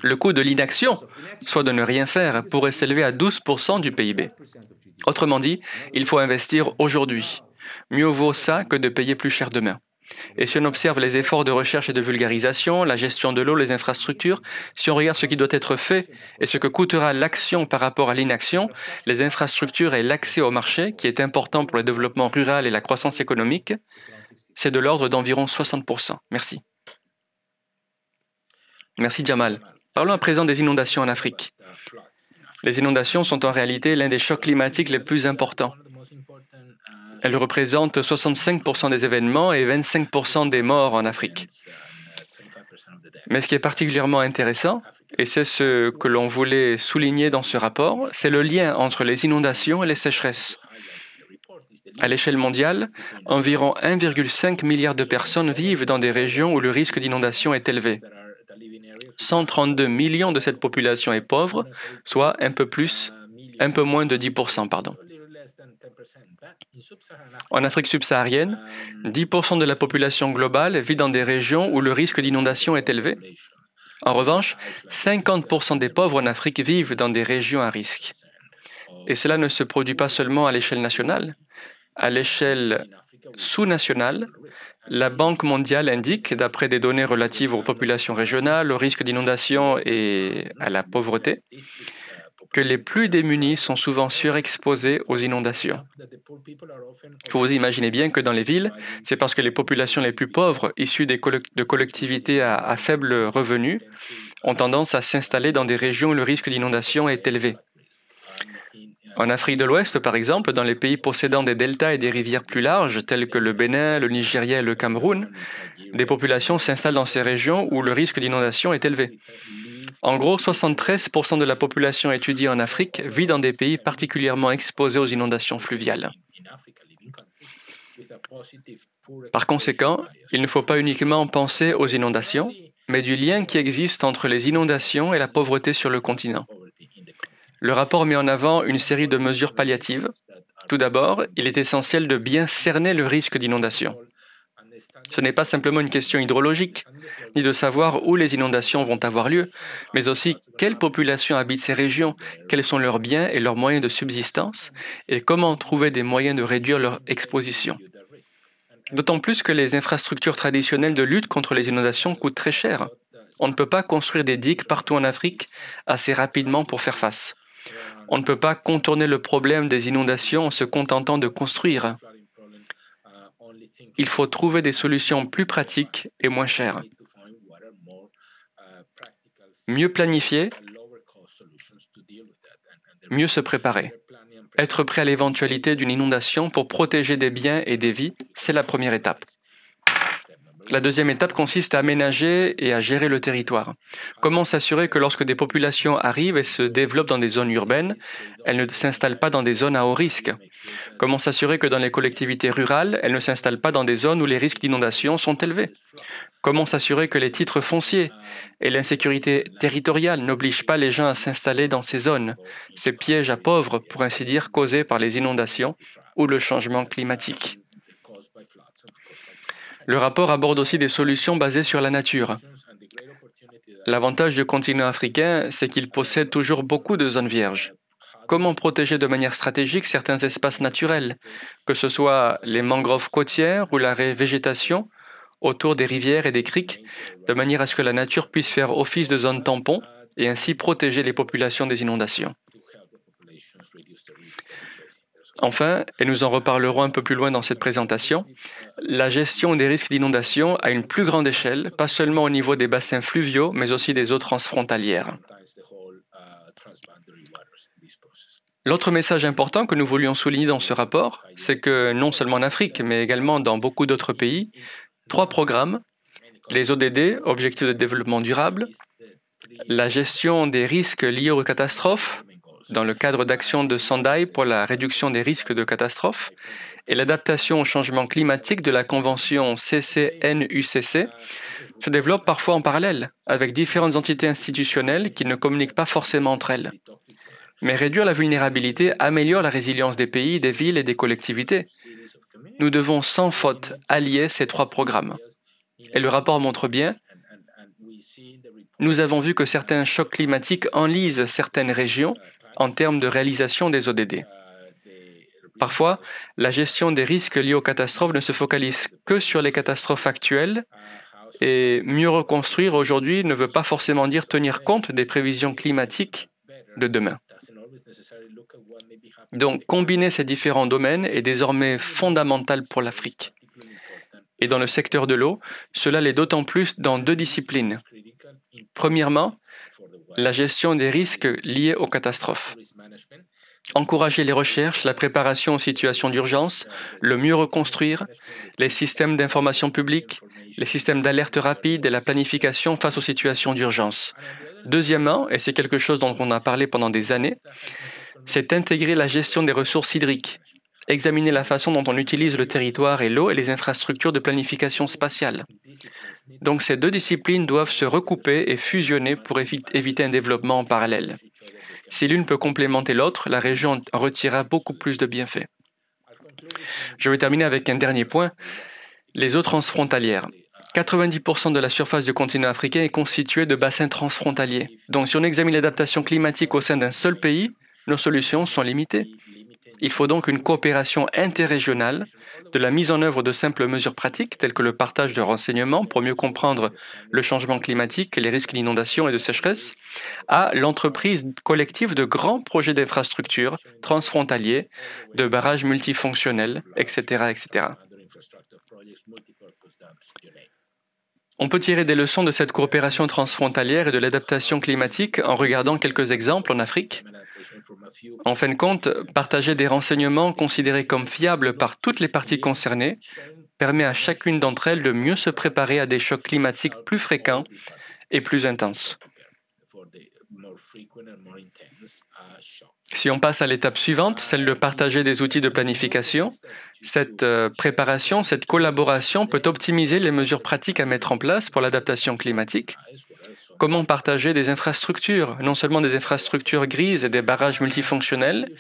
Le coût de l'inaction, soit de ne rien faire, pourrait s'élever à 12% du PIB. Autrement dit, il faut investir aujourd'hui. Mieux vaut ça que de payer plus cher demain. Et si on observe les efforts de recherche et de vulgarisation, la gestion de l'eau, les infrastructures, si on regarde ce qui doit être fait et ce que coûtera l'action par rapport à l'inaction, les infrastructures et l'accès au marché, qui est important pour le développement rural et la croissance économique, c'est de l'ordre d'environ 60%. Merci. Merci Jamal. Parlons à présent des inondations en Afrique. Les inondations sont en réalité l'un des chocs climatiques les plus importants. Elles représentent 65% des événements et 25% des morts en Afrique. Mais ce qui est particulièrement intéressant, et c'est ce que l'on voulait souligner dans ce rapport, c'est le lien entre les inondations et les sécheresses. À l'échelle mondiale, environ 1,5 milliard de personnes vivent dans des régions où le risque d'inondation est élevé. 132 millions de cette population est pauvre, soit un peu moins de 10%. En Afrique subsaharienne, 10% de la population globale vit dans des régions où le risque d'inondation est élevé. En revanche, 50% des pauvres en Afrique vivent dans des régions à risque. Et cela ne se produit pas seulement à l'échelle nationale. À l'échelle sous-nationale, la Banque mondiale indique, d'après des données relatives aux populations régionales, au risque d'inondation et à la pauvreté, que les plus démunis sont souvent surexposés aux inondations. Vous imaginez bien que dans les villes, c'est parce que les populations les plus pauvres, issues de collectivités à faible revenu, ont tendance à s'installer dans des régions où le risque d'inondation est élevé. En Afrique de l'Ouest, par exemple, dans les pays possédant des deltas et des rivières plus larges, tels que le Bénin, le Nigeria et le Cameroun, des populations s'installent dans ces régions où le risque d'inondation est élevé. En gros, 73% de la population étudiée en Afrique vit dans des pays particulièrement exposés aux inondations fluviales. Par conséquent, il ne faut pas uniquement penser aux inondations, mais du lien qui existe entre les inondations et la pauvreté sur le continent. Le rapport met en avant une série de mesures palliatives. Tout d'abord, il est essentiel de bien cerner le risque d'inondation. Ce n'est pas simplement une question hydrologique, ni de savoir où les inondations vont avoir lieu, mais aussi quelles populations habitent ces régions, quels sont leurs biens et leurs moyens de subsistance, et comment trouver des moyens de réduire leur exposition. D'autant plus que les infrastructures traditionnelles de lutte contre les inondations coûtent très cher. On ne peut pas construire des digues partout en Afrique assez rapidement pour faire face. On ne peut pas contourner le problème des inondations en se contentant de construire. Il faut trouver des solutions plus pratiques et moins chères. Mieux planifier, mieux se préparer. Être prêt à l'éventualité d'une inondation pour protéger des biens et des vies, c'est la première étape. La deuxième étape consiste à aménager et à gérer le territoire. Comment s'assurer que lorsque des populations arrivent et se développent dans des zones urbaines, elles ne s'installent pas dans des zones à haut risque? Comment s'assurer que dans les collectivités rurales, elles ne s'installent pas dans des zones où les risques d'inondation sont élevés? Comment s'assurer que les titres fonciers et l'insécurité territoriale n'obligent pas les gens à s'installer dans ces zones, ces pièges à pauvres, pour ainsi dire, causés par les inondations ou le changement climatique? Le rapport aborde aussi des solutions basées sur la nature. L'avantage du continent africain, c'est qu'il possède toujours beaucoup de zones vierges. Comment protéger de manière stratégique certains espaces naturels, que ce soit les mangroves côtières ou la végétation autour des rivières et des criques, de manière à ce que la nature puisse faire office de zone tampon et ainsi protéger les populations des inondations. Enfin, et nous en reparlerons un peu plus loin dans cette présentation, la gestion des risques d'inondation à une plus grande échelle, pas seulement au niveau des bassins fluviaux, mais aussi des eaux transfrontalières. L'autre message important que nous voulions souligner dans ce rapport, c'est que non seulement en Afrique, mais également dans beaucoup d'autres pays, 3 programmes, les ODD, Objectifs de développement durable, la gestion des risques liés aux catastrophes, dans le cadre d'actions de Sendai pour la réduction des risques de catastrophes, et l'adaptation au changement climatique de la Convention CCNUCC, se développent parfois en parallèle, avec différentes entités institutionnelles qui ne communiquent pas forcément entre elles. Mais réduire la vulnérabilité améliore la résilience des pays, des villes et des collectivités. Nous devons sans faute allier ces 3 programmes. Et le rapport montre bien, nous avons vu que certains chocs climatiques enlisent certaines régions en termes de réalisation des ODD. Parfois, la gestion des risques liés aux catastrophes ne se focalise que sur les catastrophes actuelles et mieux reconstruire aujourd'hui ne veut pas forcément dire tenir compte des prévisions climatiques de demain. Donc, combiner ces différents domaines est désormais fondamental pour l'Afrique. Et dans le secteur de l'eau, cela l'est d'autant plus dans 2 disciplines. Premièrement, la gestion des risques liés aux catastrophes. Encourager les recherches, la préparation aux situations d'urgence, le mieux reconstruire, les systèmes d'information publique, les systèmes d'alerte rapide et la planification face aux situations d'urgence. Deuxièmement, et c'est quelque chose dont on a parlé pendant des années, c'est intégrer la gestion des ressources hydriques, examiner la façon dont on utilise le territoire et l'eau et les infrastructures de planification spatiale. Donc ces 2 disciplines doivent se recouper et fusionner pour éviter un développement en parallèle. Si l'une peut complémenter l'autre, la région en retirera beaucoup plus de bienfaits. Je vais terminer avec un dernier point, les eaux transfrontalières. 90% de la surface du continent africain est constituée de bassins transfrontaliers. Donc si on examine l'adaptation climatique au sein d'un seul pays, nos solutions sont limitées. Il faut donc une coopération interrégionale, de la mise en œuvre de simples mesures pratiques telles que le partage de renseignements pour mieux comprendre le changement climatique, les risques d'inondation et de sécheresse, à l'entreprise collective de grands projets d'infrastructures transfrontaliers, de barrages multifonctionnels, etc., etc. On peut tirer des leçons de cette coopération transfrontalière et de l'adaptation climatique en regardant quelques exemples en Afrique. En fin de compte, partager des renseignements considérés comme fiables par toutes les parties concernées permet à chacune d'entre elles de mieux se préparer à des chocs climatiques plus fréquents et plus intenses. Si on passe à l'étape suivante, celle de partager des outils de planification, cette préparation, cette collaboration peut optimiser les mesures pratiques à mettre en place pour l'adaptation climatique. Comment partager des infrastructures, non seulement des infrastructures grises et des barrages multifonctionnels,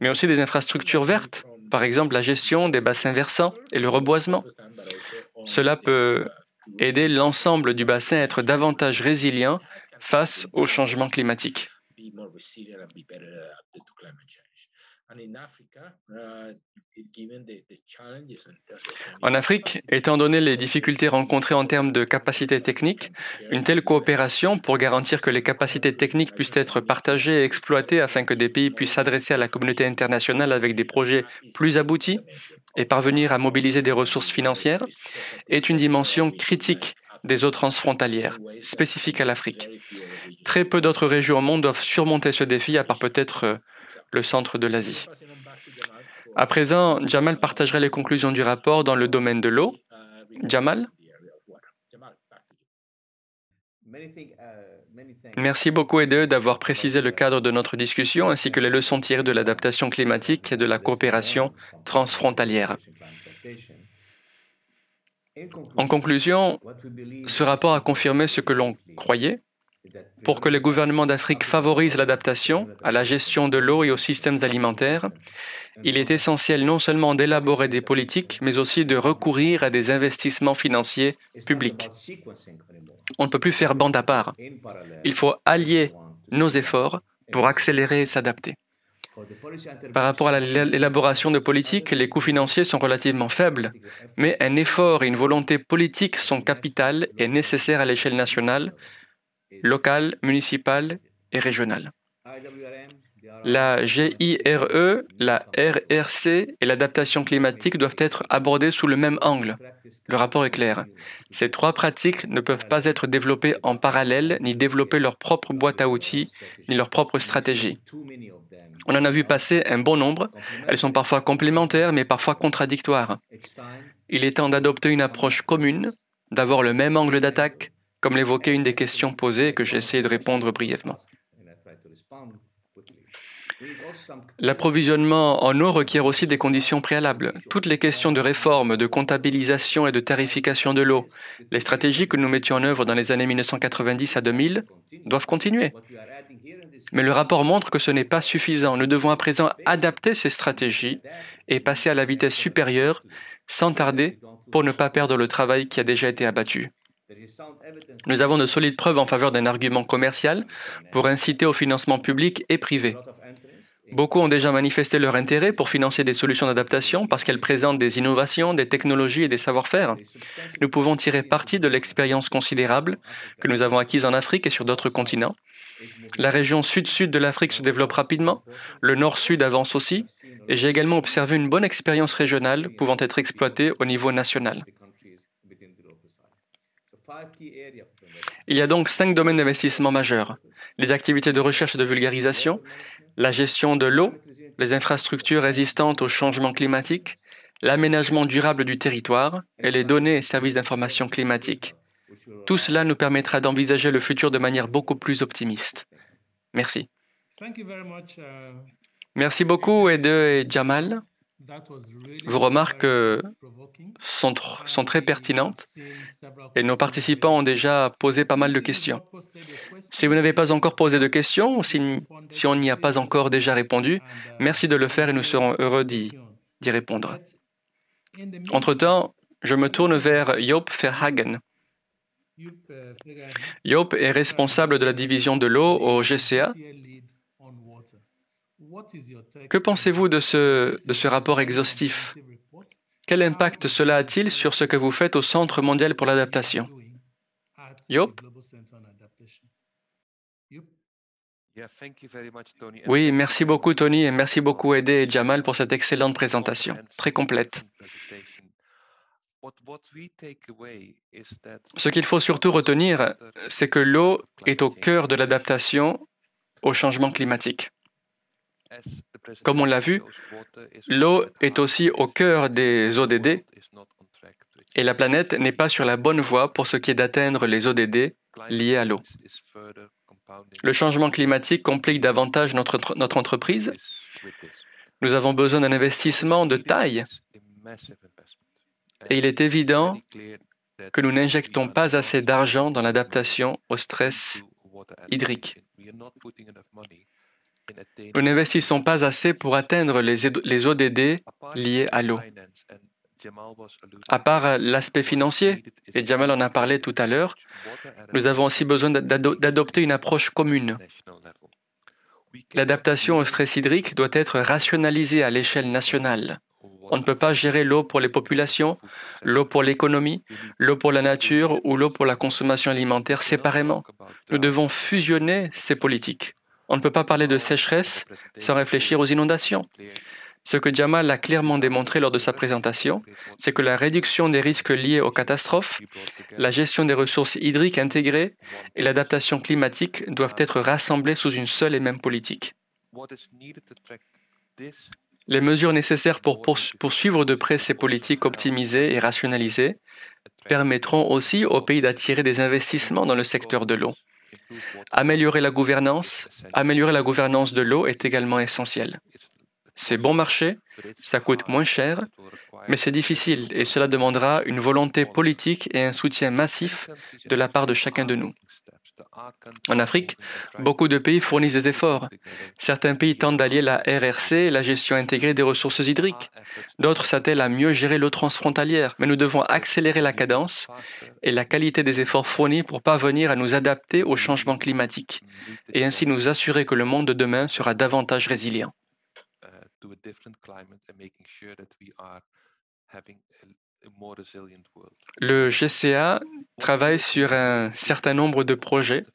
mais aussi des infrastructures vertes, par exemple la gestion des bassins versants et le reboisement. Cela peut aider l'ensemble du bassin à être davantage résilient face au changement climatique. En Afrique, étant donné les difficultés rencontrées en termes de capacités techniques, une telle coopération pour garantir que les capacités techniques puissent être partagées et exploitées afin que des pays puissent s'adresser à la communauté internationale avec des projets plus aboutis et parvenir à mobiliser des ressources financières, est une dimension critique des eaux transfrontalières, spécifiques à l'Afrique. Très peu d'autres régions au monde doivent surmonter ce défi, à part peut-être le centre de l'Asie. À présent, Jamal partagera les conclusions du rapport dans le domaine de l'eau. Jamal? Merci beaucoup, Ede, d'avoir précisé le cadre de notre discussion ainsi que les leçons tirées de l'adaptation climatique et de la coopération transfrontalière. En conclusion, ce rapport a confirmé ce que l'on croyait. Pour que les gouvernements d'Afrique favorisent l'adaptation à la gestion de l'eau et aux systèmes alimentaires, il est essentiel non seulement d'élaborer des politiques, mais aussi de recourir à des investissements financiers publics. On ne peut plus faire bande à part. Il faut allier nos efforts pour accélérer et s'adapter. Par rapport à l'élaboration de politiques, les coûts financiers sont relativement faibles, mais un effort et une volonté politique sont capitales et nécessaires à l'échelle nationale, locale, municipale et régionale. La GIRE, la RRC et l'adaptation climatique doivent être abordées sous le même angle. Le rapport est clair. Ces trois pratiques ne peuvent pas être développées en parallèle, ni développer leur propre boîte à outils, ni leur propre stratégie. On en a vu passer un bon nombre. Elles sont parfois complémentaires, mais parfois contradictoires. Il est temps d'adopter une approche commune, d'avoir le même angle d'attaque, comme l'évoquait une des questions posées et que j'ai essayé de répondre brièvement. L'approvisionnement en eau requiert aussi des conditions préalables. Toutes les questions de réforme, de comptabilisation et de tarification de l'eau, les stratégies que nous mettions en œuvre dans les années 1990 à 2000 doivent continuer. Mais le rapport montre que ce n'est pas suffisant. Nous devons à présent adapter ces stratégies et passer à la vitesse supérieure sans tarder pour ne pas perdre le travail qui a déjà été abattu. Nous avons de solides preuves en faveur d'un argument commercial pour inciter au financement public et privé. Beaucoup ont déjà manifesté leur intérêt pour financer des solutions d'adaptation parce qu'elles présentent des innovations, des technologies et des savoir-faire. Nous pouvons tirer parti de l'expérience considérable que nous avons acquise en Afrique et sur d'autres continents. La région sud-sud de l'Afrique se développe rapidement, le nord-sud avance aussi, et j'ai également observé une bonne expérience régionale pouvant être exploitée au niveau national. Il y a donc 5 domaines d'investissement majeurs. Les activités de recherche et de vulgarisation, la gestion de l'eau, les infrastructures résistantes au changement climatique, l'aménagement durable du territoire et les données et services d'information climatique. Tout cela nous permettra d'envisager le futur de manière beaucoup plus optimiste. Merci. Merci beaucoup, Ede et Jamal. Vos remarques sont très pertinentes et nos participants ont déjà posé pas mal de questions. Si vous n'avez pas encore posé de questions ou si on n'y a pas encore déjà répondu, merci de le faire et nous serons heureux d'y répondre. Entre-temps, je me tourne vers Joop Verhagen. Joop est responsable de la division de l'eau au GCA. Que pensez-vous de ce rapport exhaustif? Quel impact cela a-t-il sur ce que vous faites au Centre mondial pour l'adaptation? Joop? Oui, merci beaucoup Tony et merci beaucoup Ede et Jamal pour cette excellente présentation, très complète. Ce qu'il faut surtout retenir, c'est que l'eau est au cœur de l'adaptation au changement climatique. Comme on l'a vu, l'eau est aussi au cœur des ODD et la planète n'est pas sur la bonne voie pour ce qui est d'atteindre les ODD liés à l'eau. Le changement climatique complique davantage notre entreprise. Nous avons besoin d'un investissement de taille et il est évident que nous n'injectons pas assez d'argent dans l'adaptation au stress hydrique. Nous n'investissons pas assez pour atteindre les ODD liés à l'eau. À part l'aspect financier, et Jamal en a parlé tout à l'heure, nous avons aussi besoin d'adopter une approche commune. L'adaptation au stress hydrique doit être rationalisée à l'échelle nationale. On ne peut pas gérer l'eau pour les populations, l'eau pour l'économie, l'eau pour la nature ou l'eau pour la consommation alimentaire séparément. Nous devons fusionner ces politiques. On ne peut pas parler de sécheresse sans réfléchir aux inondations. Ce que Jamal a clairement démontré lors de sa présentation, c'est que la réduction des risques liés aux catastrophes, la gestion des ressources hydriques intégrées et l'adaptation climatique doivent être rassemblées sous une seule et même politique. Les mesures nécessaires pour poursuivre de près ces politiques optimisées et rationalisées permettront aussi aux pays d'attirer des investissements dans le secteur de l'eau. Améliorer la gouvernance de l'eau est également essentiel. C'est bon marché, ça coûte moins cher, mais c'est difficile et cela demandera une volonté politique et un soutien massif de la part de chacun de nous. En Afrique, beaucoup de pays fournissent des efforts. Certains pays tentent d'allier la RRC et la gestion intégrée des ressources hydriques. D'autres s'attellent à mieux gérer l'eau transfrontalière, mais nous devons accélérer la cadence et la qualité des efforts fournis pour parvenir à nous adapter au changement climatique et ainsi nous assurer que le monde de demain sera davantage résilient. Le GCA travaille sur un certain nombre de projets.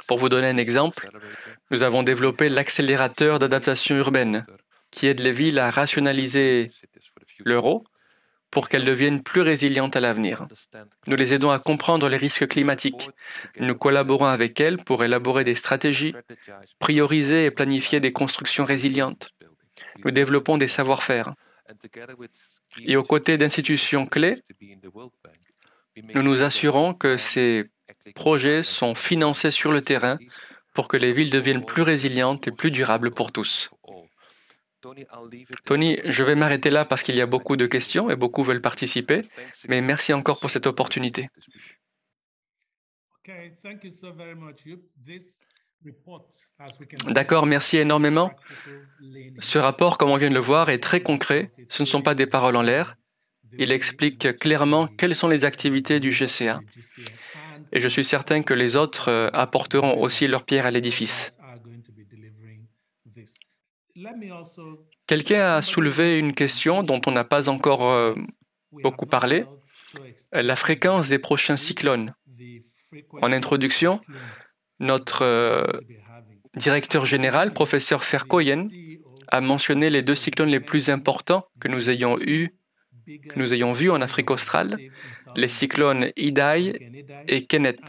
Pour vous donner un exemple, nous avons développé l'accélérateur d'adaptation urbaine qui aide les villes à rationaliser leur eau pour qu'elles deviennent plus résilientes à l'avenir. Nous les aidons à comprendre les risques climatiques. Nous collaborons avec elles pour élaborer des stratégies, prioriser et planifier des constructions résilientes. Nous développons des savoir-faire. Et aux côtés d'institutions clés, nous nous assurons que ces projets sont financés sur le terrain pour que les villes deviennent plus résilientes et plus durables pour tous. Tony, je vais m'arrêter là parce qu'il y a beaucoup de questions et beaucoup veulent participer, mais merci encore pour cette opportunité. D'accord, merci énormément. Ce rapport, comme on vient de le voir, est très concret. Ce ne sont pas des paroles en l'air. Il explique clairement quelles sont les activités du GCA. Et je suis certain que les autres apporteront aussi leur pierre à l'édifice. Quelqu'un a soulevé une question dont on n'a pas encore beaucoup parlé, la fréquence des prochains cyclones. En introduction, notre directeur général, professeur Verkooyen, a mentionné les 2 cyclones les plus importants que nous ayons vus en Afrique australe, les cyclones Idai et Kenneth.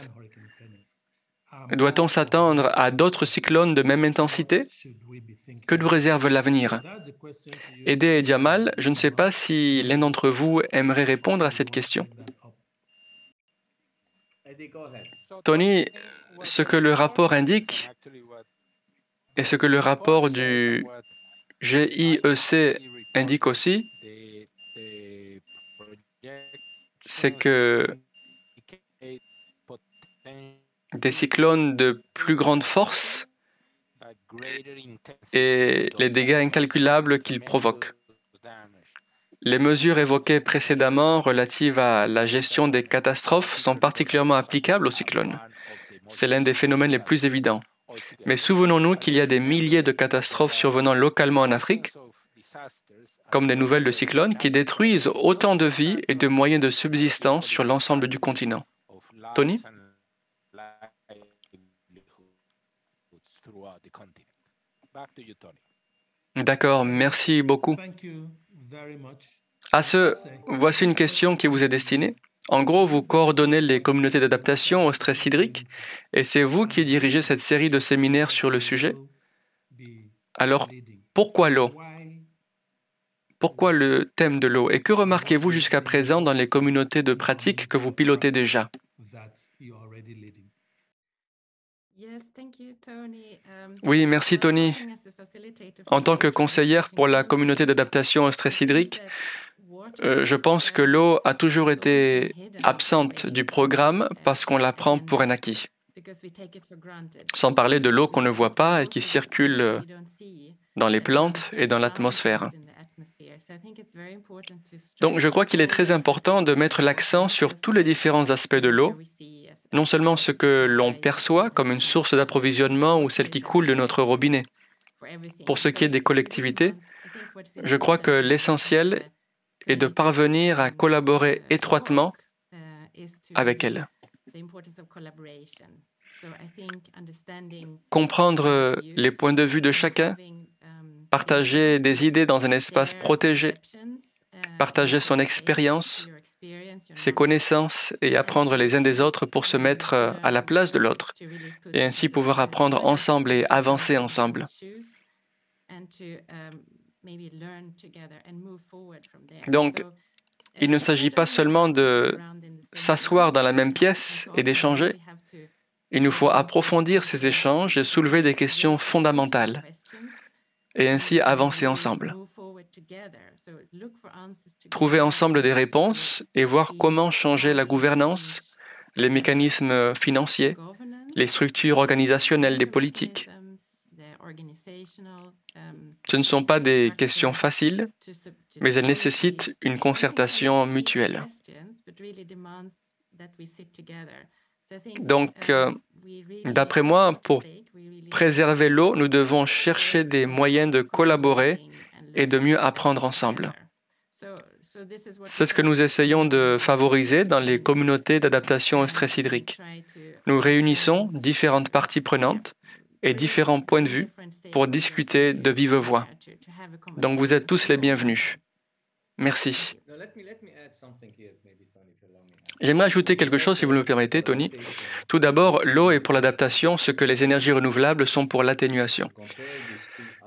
Doit-on s'attendre à d'autres cyclones de même intensité? Que nous réserve l'avenir? Ede et Jamal, je ne sais pas si l'un d'entre vous aimerait répondre à cette question. Tony, ce que le rapport indique et ce que le rapport du GIEC indique aussi, c'est que des cyclones de plus grande force et les dégâts incalculables qu'ils provoquent. Les mesures évoquées précédemment relatives à la gestion des catastrophes sont particulièrement applicables aux cyclones. C'est l'un des phénomènes les plus évidents. Mais souvenons-nous qu'il y a des milliers de catastrophes survenant localement en Afrique, comme des nouvelles de cyclones, qui détruisent autant de vies et de moyens de subsistance sur l'ensemble du continent. Tony? D'accord, merci beaucoup. Voici une question qui vous est destinée. En gros, vous coordonnez les communautés d'adaptation au stress hydrique et c'est vous qui dirigez cette série de séminaires sur le sujet. Alors, pourquoi l'eau? Pourquoi le thème de l'eau? Et que remarquez-vous jusqu'à présent dans les communautés de pratique que vous pilotez déjà? Oui, merci Tony. En tant que conseillère pour la communauté d'adaptation au stress hydrique, je pense que l'eau a toujours été absente du programme parce qu'on la prend pour un acquis. Sans parler de l'eau qu'on ne voit pas et qui circule dans les plantes et dans l'atmosphère. Donc je crois qu'il est très important de mettre l'accent sur tous les différents aspects de l'eau, non seulement ce que l'on perçoit comme une source d'approvisionnement ou celle qui coule de notre robinet. Pour ce qui est des collectivités, je crois que l'essentiel est de parvenir à collaborer étroitement avec elles. Comprendre les points de vue de chacun, partager des idées dans un espace protégé, partager son expérience, ses connaissances et apprendre les uns des autres pour se mettre à la place de l'autre et ainsi pouvoir apprendre ensemble et avancer ensemble. Donc, Il ne s'agit pas seulement de s'asseoir dans la même pièce et d'échanger. Il nous faut approfondir ces échanges et soulever des questions fondamentales et ainsi avancer ensemble. Trouver ensemble des réponses et voir comment changer la gouvernance, les mécanismes financiers, les structures organisationnelles des politiques. Ce ne sont pas des questions faciles, mais elles nécessitent une concertation mutuelle. Donc, d'après moi, pour préserver l'eau, nous devons chercher des moyens de collaborer et de mieux apprendre ensemble. C'est ce que nous essayons de favoriser dans les communautés d'adaptation au stress hydrique. Nous réunissons différentes parties prenantes et différents points de vue pour discuter de vive voix. Donc vous êtes tous les bienvenus. Merci. J'aimerais ajouter quelque chose, si vous me le permettez, Tony. Tout d'abord, l'eau est pour l'adaptation ce que les énergies renouvelables sont pour l'atténuation.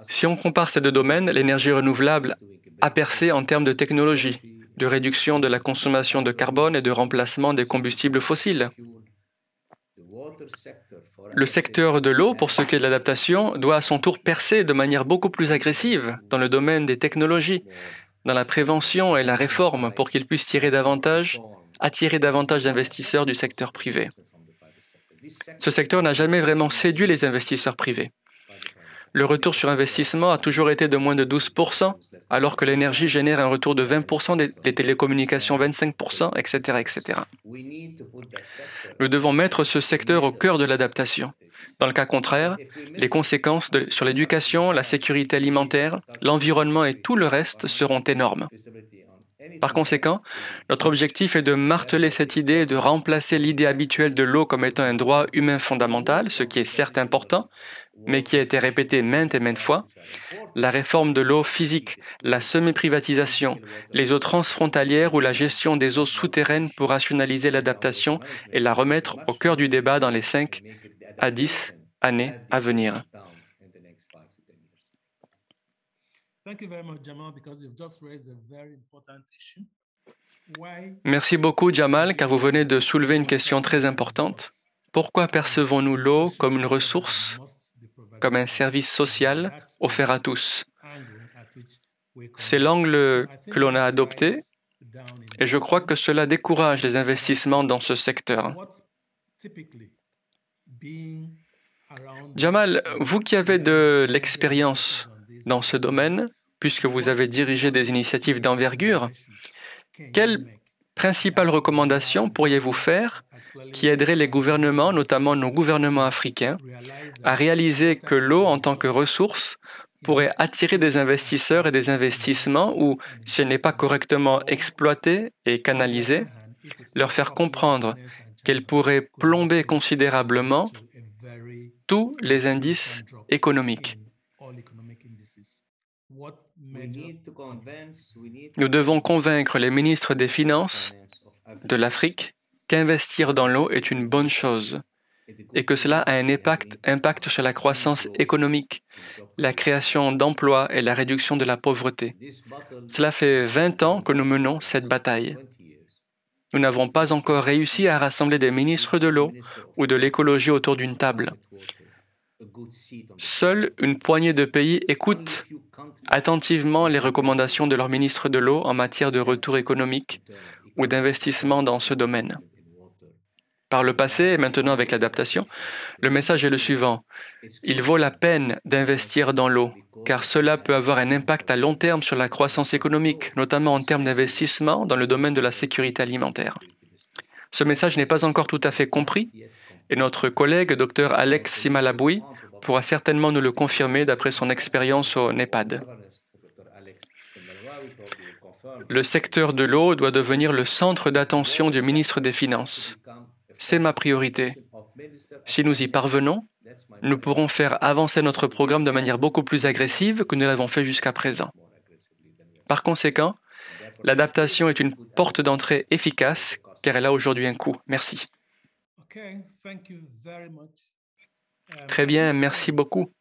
Si on compare ces deux domaines, l'énergie renouvelable a percé en termes de technologie, de réduction de la consommation de carbone et de remplacement des combustibles fossiles. Le secteur de l'eau, pour ce qui est de l'adaptation, doit à son tour percer de manière beaucoup plus agressive dans le domaine des technologies, dans la prévention et la réforme pour qu'il puisse attirer davantage d'investisseurs du secteur privé. Ce secteur n'a jamais vraiment séduit les investisseurs privés. Le retour sur investissement a toujours été de moins de 12%, alors que l'énergie génère un retour de 20%, les télécommunications 25%, etc., etc. Nous devons mettre ce secteur au cœur de l'adaptation. Dans le cas contraire, les conséquences sur l'éducation, la sécurité alimentaire, l'environnement et tout le reste seront énormes. Par conséquent, notre objectif est de marteler cette idée et de remplacer l'idée habituelle de l'eau comme étant un droit humain fondamental, ce qui est certes important, mais qui a été répété maintes et maintes fois. La réforme de l'eau physique, la semi-privatisation, les eaux transfrontalières ou la gestion des eaux souterraines pour rationaliser l'adaptation et la remettre au cœur du débat dans les 5 à 10 années à venir. Merci beaucoup, Jamal, car vous venez de soulever une question très importante. Pourquoi percevons-nous l'eau comme une ressource, comme un service social offert à tous? C'est l'angle que l'on a adopté et je crois que cela décourage les investissements dans ce secteur. Jamal, vous qui avez de l'expérience dans ce domaine, puisque vous avez dirigé des initiatives d'envergure, quelles principales recommandations pourriez-vous faire qui aideraient les gouvernements, notamment nos gouvernements africains, à réaliser que l'eau en tant que ressource pourrait attirer des investisseurs et des investissements ou, si elle n'est pas correctement exploitée et canalisée, leur faire comprendre qu'elle pourrait plomber considérablement tous les indices économiques. Nous devons convaincre les ministres des Finances de l'Afrique qu'investir dans l'eau est une bonne chose et que cela a un impact sur la croissance économique, la création d'emplois et la réduction de la pauvreté. Cela fait 20 ans que nous menons cette bataille. Nous n'avons pas encore réussi à rassembler des ministres de l'eau ou de l'écologie autour d'une table. Seule une poignée de pays écoutent attentivement les recommandations de leurs ministres de l'eau en matière de retour économique ou d'investissement dans ce domaine. Par le passé et maintenant avec l'adaptation, le message est le suivant. Il vaut la peine d'investir dans l'eau, car cela peut avoir un impact à long terme sur la croissance économique, notamment en termes d'investissement dans le domaine de la sécurité alimentaire. Ce message n'est pas encore tout à fait compris, et notre collègue Dr Alex Simalaboui pourra certainement nous le confirmer d'après son expérience au NEPAD. Le secteur de l'eau doit devenir le centre d'attention du ministre des Finances. C'est ma priorité. Si nous y parvenons, nous pourrons faire avancer notre programme de manière beaucoup plus agressive que nous l'avons fait jusqu'à présent. Par conséquent, l'adaptation est une porte d'entrée efficace car elle a aujourd'hui un coût. Merci. Très bien, merci beaucoup.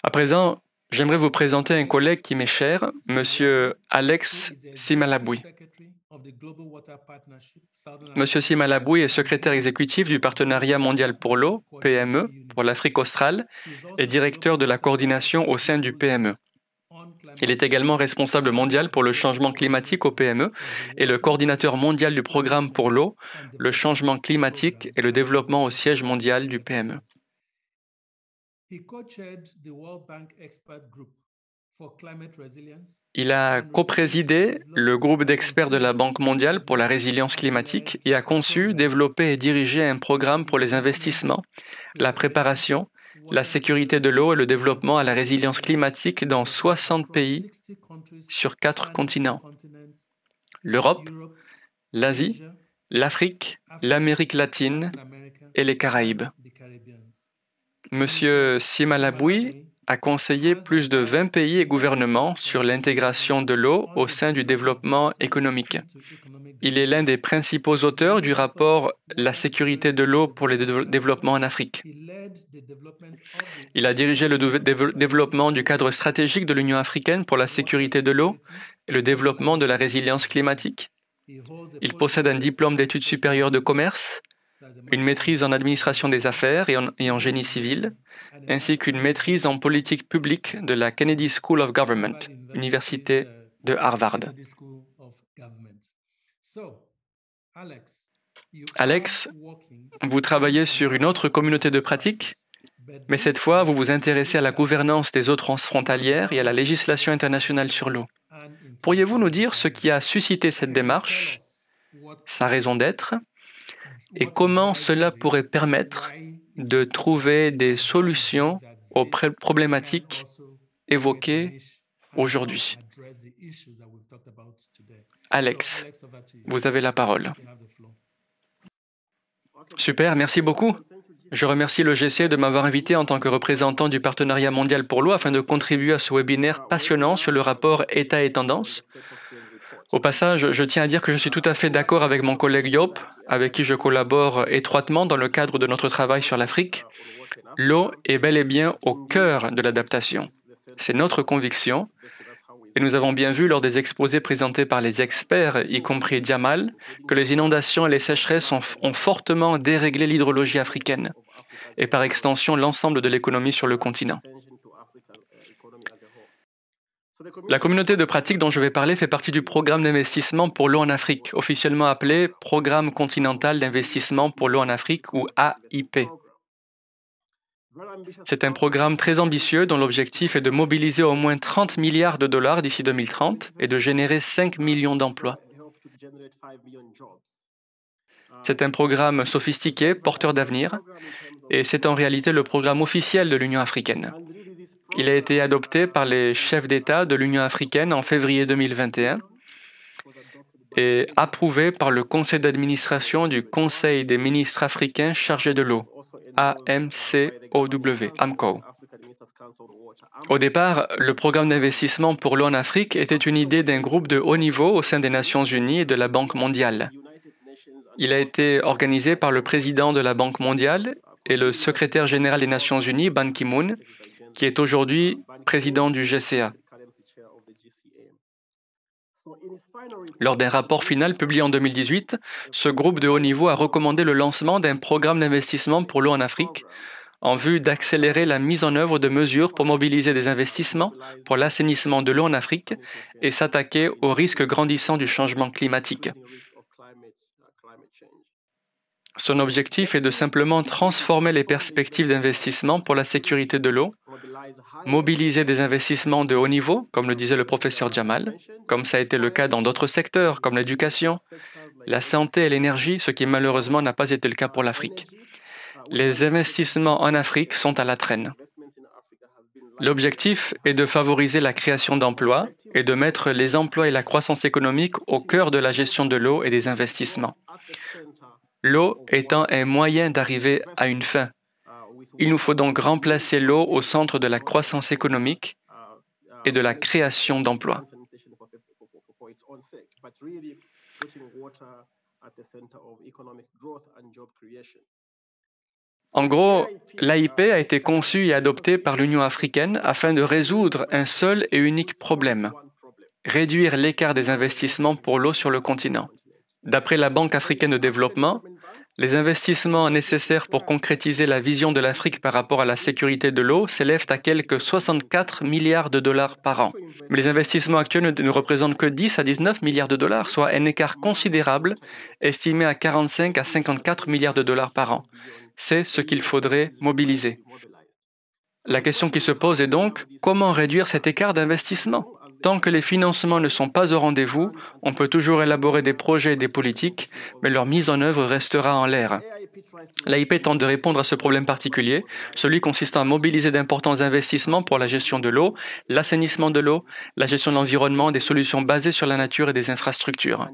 À présent, J'aimerais vous présenter un collègue qui m'est cher, Monsieur Alex Simalaboui. Monsieur Simalaboui est secrétaire exécutif du Partenariat mondial pour l'eau, PME, pour l'Afrique australe et directeur de la coordination au sein du PME. Il est également responsable mondial pour le changement climatique au PME et le coordinateur mondial du programme pour l'eau, le changement climatique et le développement au siège mondial du PME. Il a coprésidé le groupe d'experts de la Banque mondiale pour la résilience climatique et a conçu, développé et dirigé un programme pour les investissements, la préparation, la sécurité de l'eau et le développement à la résilience climatique dans 60 pays sur 4 continents: l'Europe, l'Asie, l'Afrique, l'Amérique latine et les Caraïbes. Monsieur Simalaboui a conseillé plus de 20 pays et gouvernements sur l'intégration de l'eau au sein du développement économique. Il est l'un des principaux auteurs du rapport La sécurité de l'eau pour le développement en Afrique. Il a dirigé le développement du cadre stratégique de l'Union africaine pour la sécurité de l'eau et le développement de la résilience climatique. Il possède un diplôme d'études supérieures de commerce, une maîtrise en administration des affaires et en génie civil, ainsi qu'une maîtrise en politique publique de la Kennedy School of Government, Université de Harvard. Alex, vous travaillez sur une autre communauté de pratique, mais cette fois, vous vous intéressez à la gouvernance des eaux transfrontalières et à la législation internationale sur l'eau. Pourriez-vous nous dire ce qui a suscité cette démarche, sa raison d'être, et comment cela pourrait permettre de trouver des solutions aux problématiques évoquées aujourd'hui? Alex, vous avez la parole. Super, merci beaucoup. Je remercie le GC de m'avoir invité en tant que représentant du Partenariat mondial pour l'eau afin de contribuer à ce webinaire passionnant sur le rapport État et tendance. Au passage, je tiens à dire que je suis tout à fait d'accord avec mon collègue Yop, avec qui je collabore étroitement dans le cadre de notre travail sur l'Afrique. L'eau est bel et bien au cœur de l'adaptation. C'est notre conviction. Et nous avons bien vu lors des exposés présentés par les experts, y compris Jamal, que les inondations et les sécheresses ont fortement déréglé l'hydrologie africaine et par extension l'ensemble de l'économie sur le continent. La communauté de pratique dont je vais parler fait partie du programme d'investissement pour l'eau en Afrique, officiellement appelé Programme continental d'investissement pour l'eau en Afrique ou AIP. C'est un programme très ambitieux dont l'objectif est de mobiliser au moins 30 milliards de dollars d'ici 2030 et de générer 5 millions d'emplois. C'est un programme sophistiqué, porteur d'avenir, et c'est en réalité le programme officiel de l'Union africaine. Il a été adopté par les chefs d'État de l'Union africaine en février 2021 et approuvé par le conseil d'administration du Conseil des ministres africains chargés de l'eau, AMCOW. Au départ, le programme d'investissement pour l'eau en Afrique était une idée d'un groupe de haut niveau au sein des Nations Unies et de la Banque mondiale. Il a été organisé par le président de la Banque mondiale et le secrétaire général des Nations Unies, Ban Ki-moon, qui est aujourd'hui président du GCA. Lors d'un rapport final publié en 2018, ce groupe de haut niveau a recommandé le lancement d'un programme d'investissement pour l'eau en Afrique en vue d'accélérer la mise en œuvre de mesures pour mobiliser des investissements pour l'assainissement de l'eau en Afrique et s'attaquer aux risques grandissants du changement climatique. Son objectif est de simplement transformer les perspectives d'investissement pour la sécurité de l'eau, mobiliser des investissements de haut niveau, comme le disait le professeur Jamal, comme ça a été le cas dans d'autres secteurs comme l'éducation, la santé et l'énergie, ce qui malheureusement n'a pas été le cas pour l'Afrique. Les investissements en Afrique sont à la traîne. L'objectif est de favoriser la création d'emplois et de mettre les emplois et la croissance économique au cœur de la gestion de l'eau et des investissements. L'eau étant un moyen d'arriver à une fin. Il nous faut donc remplacer l'eau au centre de la croissance économique et de la création d'emplois. En gros, l'AIP a été conçu et adopté par l'Union africaine afin de résoudre un seul et unique problème: réduire l'écart des investissements pour l'eau sur le continent. D'après la Banque africaine de développement, les investissements nécessaires pour concrétiser la vision de l'Afrique par rapport à la sécurité de l'eau s'élèvent à quelque 64 milliards de dollars par an. Mais les investissements actuels ne représentent que 10 à 19 milliards de dollars, soit un écart considérable, estimé à 45 à 54 milliards de dollars par an. C'est ce qu'il faudrait mobiliser. La question qui se pose est donc, comment réduire cet écart d'investissement? Tant que les financements ne sont pas au rendez-vous, on peut toujours élaborer des projets et des politiques, mais leur mise en œuvre restera en l'air. L'AIP tente de répondre à ce problème particulier, celui consistant à mobiliser d'importants investissements pour la gestion de l'eau, l'assainissement de l'eau, la gestion de l'environnement, des solutions basées sur la nature et des infrastructures.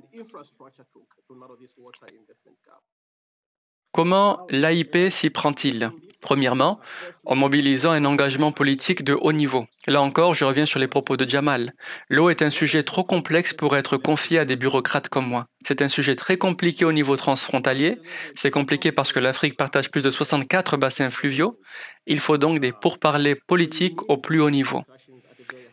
Comment l'AIP s'y prend-il? Premièrement, en mobilisant un engagement politique de haut niveau. Là encore, je reviens sur les propos de Jamal. L'eau est un sujet trop complexe pour être confié à des bureaucrates comme moi. C'est un sujet très compliqué au niveau transfrontalier. C'est compliqué parce que l'Afrique partage plus de 64 bassins fluviaux. Il faut donc des pourparlers politiques au plus haut niveau.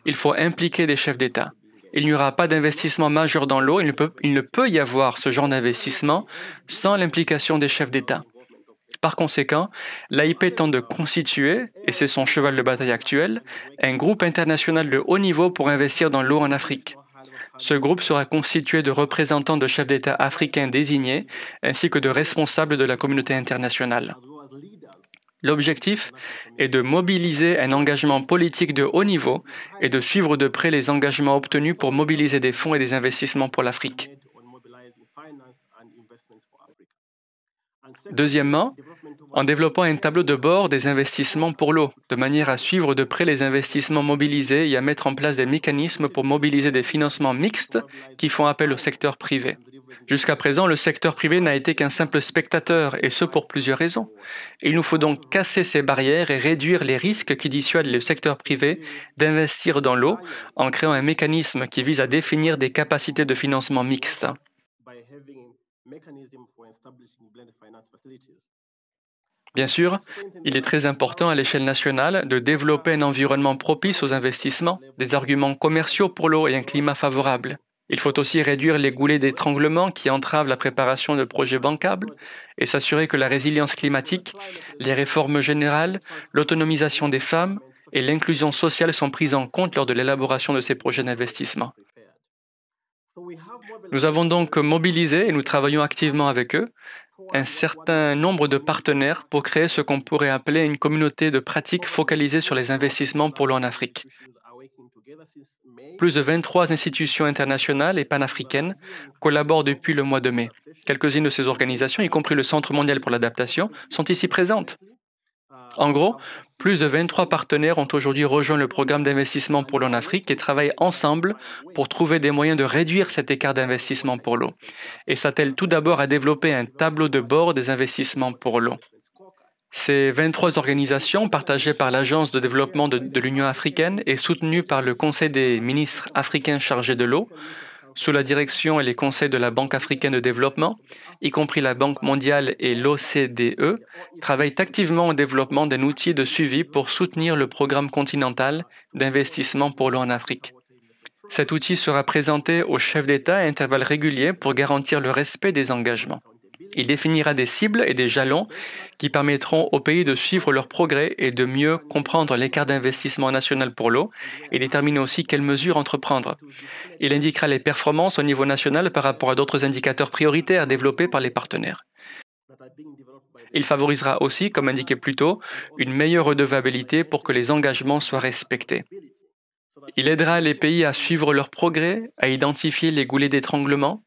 Il faut impliquer des chefs d'État. Il n'y aura pas d'investissement majeur dans l'eau. Il ne peut y avoir ce genre d'investissement sans l'implication des chefs d'État. Par conséquent, l'AIP tente de constituer, et c'est son cheval de bataille actuel, un groupe international de haut niveau pour investir dans l'eau en Afrique. Ce groupe sera constitué de représentants de chefs d'État africains désignés, ainsi que de responsables de la communauté internationale. L'objectif est de mobiliser un engagement politique de haut niveau et de suivre de près les engagements obtenus pour mobiliser des fonds et des investissements pour l'Afrique. Deuxièmement, en développant un tableau de bord des investissements pour l'eau, de manière à suivre de près les investissements mobilisés et à mettre en place des mécanismes pour mobiliser des financements mixtes qui font appel au secteur privé. Jusqu'à présent, le secteur privé n'a été qu'un simple spectateur, et ce pour plusieurs raisons. Il nous faut donc casser ces barrières et réduire les risques qui dissuadent le secteur privé d'investir dans l'eau en créant un mécanisme qui vise à définir des capacités de financement mixtes. Bien sûr, il est très important à l'échelle nationale de développer un environnement propice aux investissements, des arguments commerciaux pour l'eau et un climat favorable. Il faut aussi réduire les goulets d'étranglement qui entravent la préparation de projets bancables et s'assurer que la résilience climatique, les réformes générales, l'autonomisation des femmes et l'inclusion sociale sont prises en compte lors de l'élaboration de ces projets d'investissement. Nous avons donc mobilisé, et nous travaillons activement avec eux, un certain nombre de partenaires pour créer ce qu'on pourrait appeler une communauté de pratiques focalisée sur les investissements pour l'eau en Afrique. Plus de 23 institutions internationales et panafricaines collaborent depuis le mois de mai. Quelques-unes de ces organisations, y compris le Centre mondial pour l'adaptation, sont ici présentes. En gros, plus de 23 partenaires ont aujourd'hui rejoint le programme d'investissement pour l'eau en Afrique et travaillent ensemble pour trouver des moyens de réduire cet écart d'investissement pour l'eau. Et s'attellent tout d'abord à développer un tableau de bord des investissements pour l'eau. Ces 23 organisations, partagées par l'Agence de développement de l'Union africaine et soutenues par le Conseil des ministres africains chargés de l'eau, sous la direction et les conseils de la Banque africaine de développement, y compris la Banque mondiale et l'OCDE, travaillent activement au développement d'un outil de suivi pour soutenir le programme continental d'investissement pour l'eau en Afrique. Cet outil sera présenté aux chefs d'État à intervalles réguliers pour garantir le respect des engagements. Il définira des cibles et des jalons qui permettront aux pays de suivre leurs progrès et de mieux comprendre l'écart d'investissement national pour l'eau et déterminer aussi quelles mesures entreprendre. Il indiquera les performances au niveau national par rapport à d'autres indicateurs prioritaires développés par les partenaires. Il favorisera aussi, comme indiqué plus tôt, une meilleure redevabilité pour que les engagements soient respectés. Il aidera les pays à suivre leurs progrès, à identifier les goulets d'étranglement,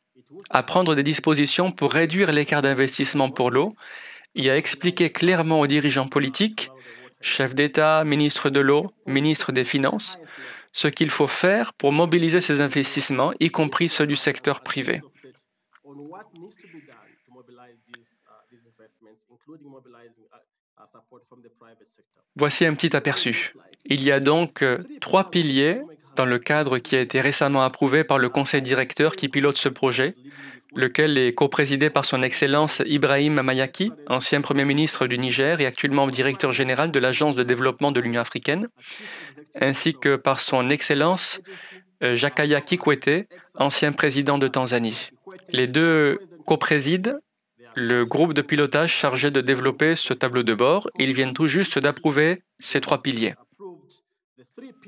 à prendre des dispositions pour réduire l'écart d'investissement pour l'eau et à expliquer clairement aux dirigeants politiques, chefs d'État, ministres de l'eau, ministres des Finances, ce qu'il faut faire pour mobiliser ces investissements, y compris ceux du secteur privé. Voici un petit aperçu. Il y a donc 3 piliers dans le cadre qui a été récemment approuvé par le conseil directeur qui pilote ce projet, lequel est coprésidé par son Excellence Ibrahim Mayaki, ancien Premier ministre du Niger et actuellement directeur général de l'Agence de développement de l'Union africaine, ainsi que par son Excellence Jakaya Kikwete, ancien président de Tanzanie. Les deux coprésident le groupe de pilotage chargé de développer ce tableau de bord. Ils viennent tout juste d'approuver ces 3 piliers.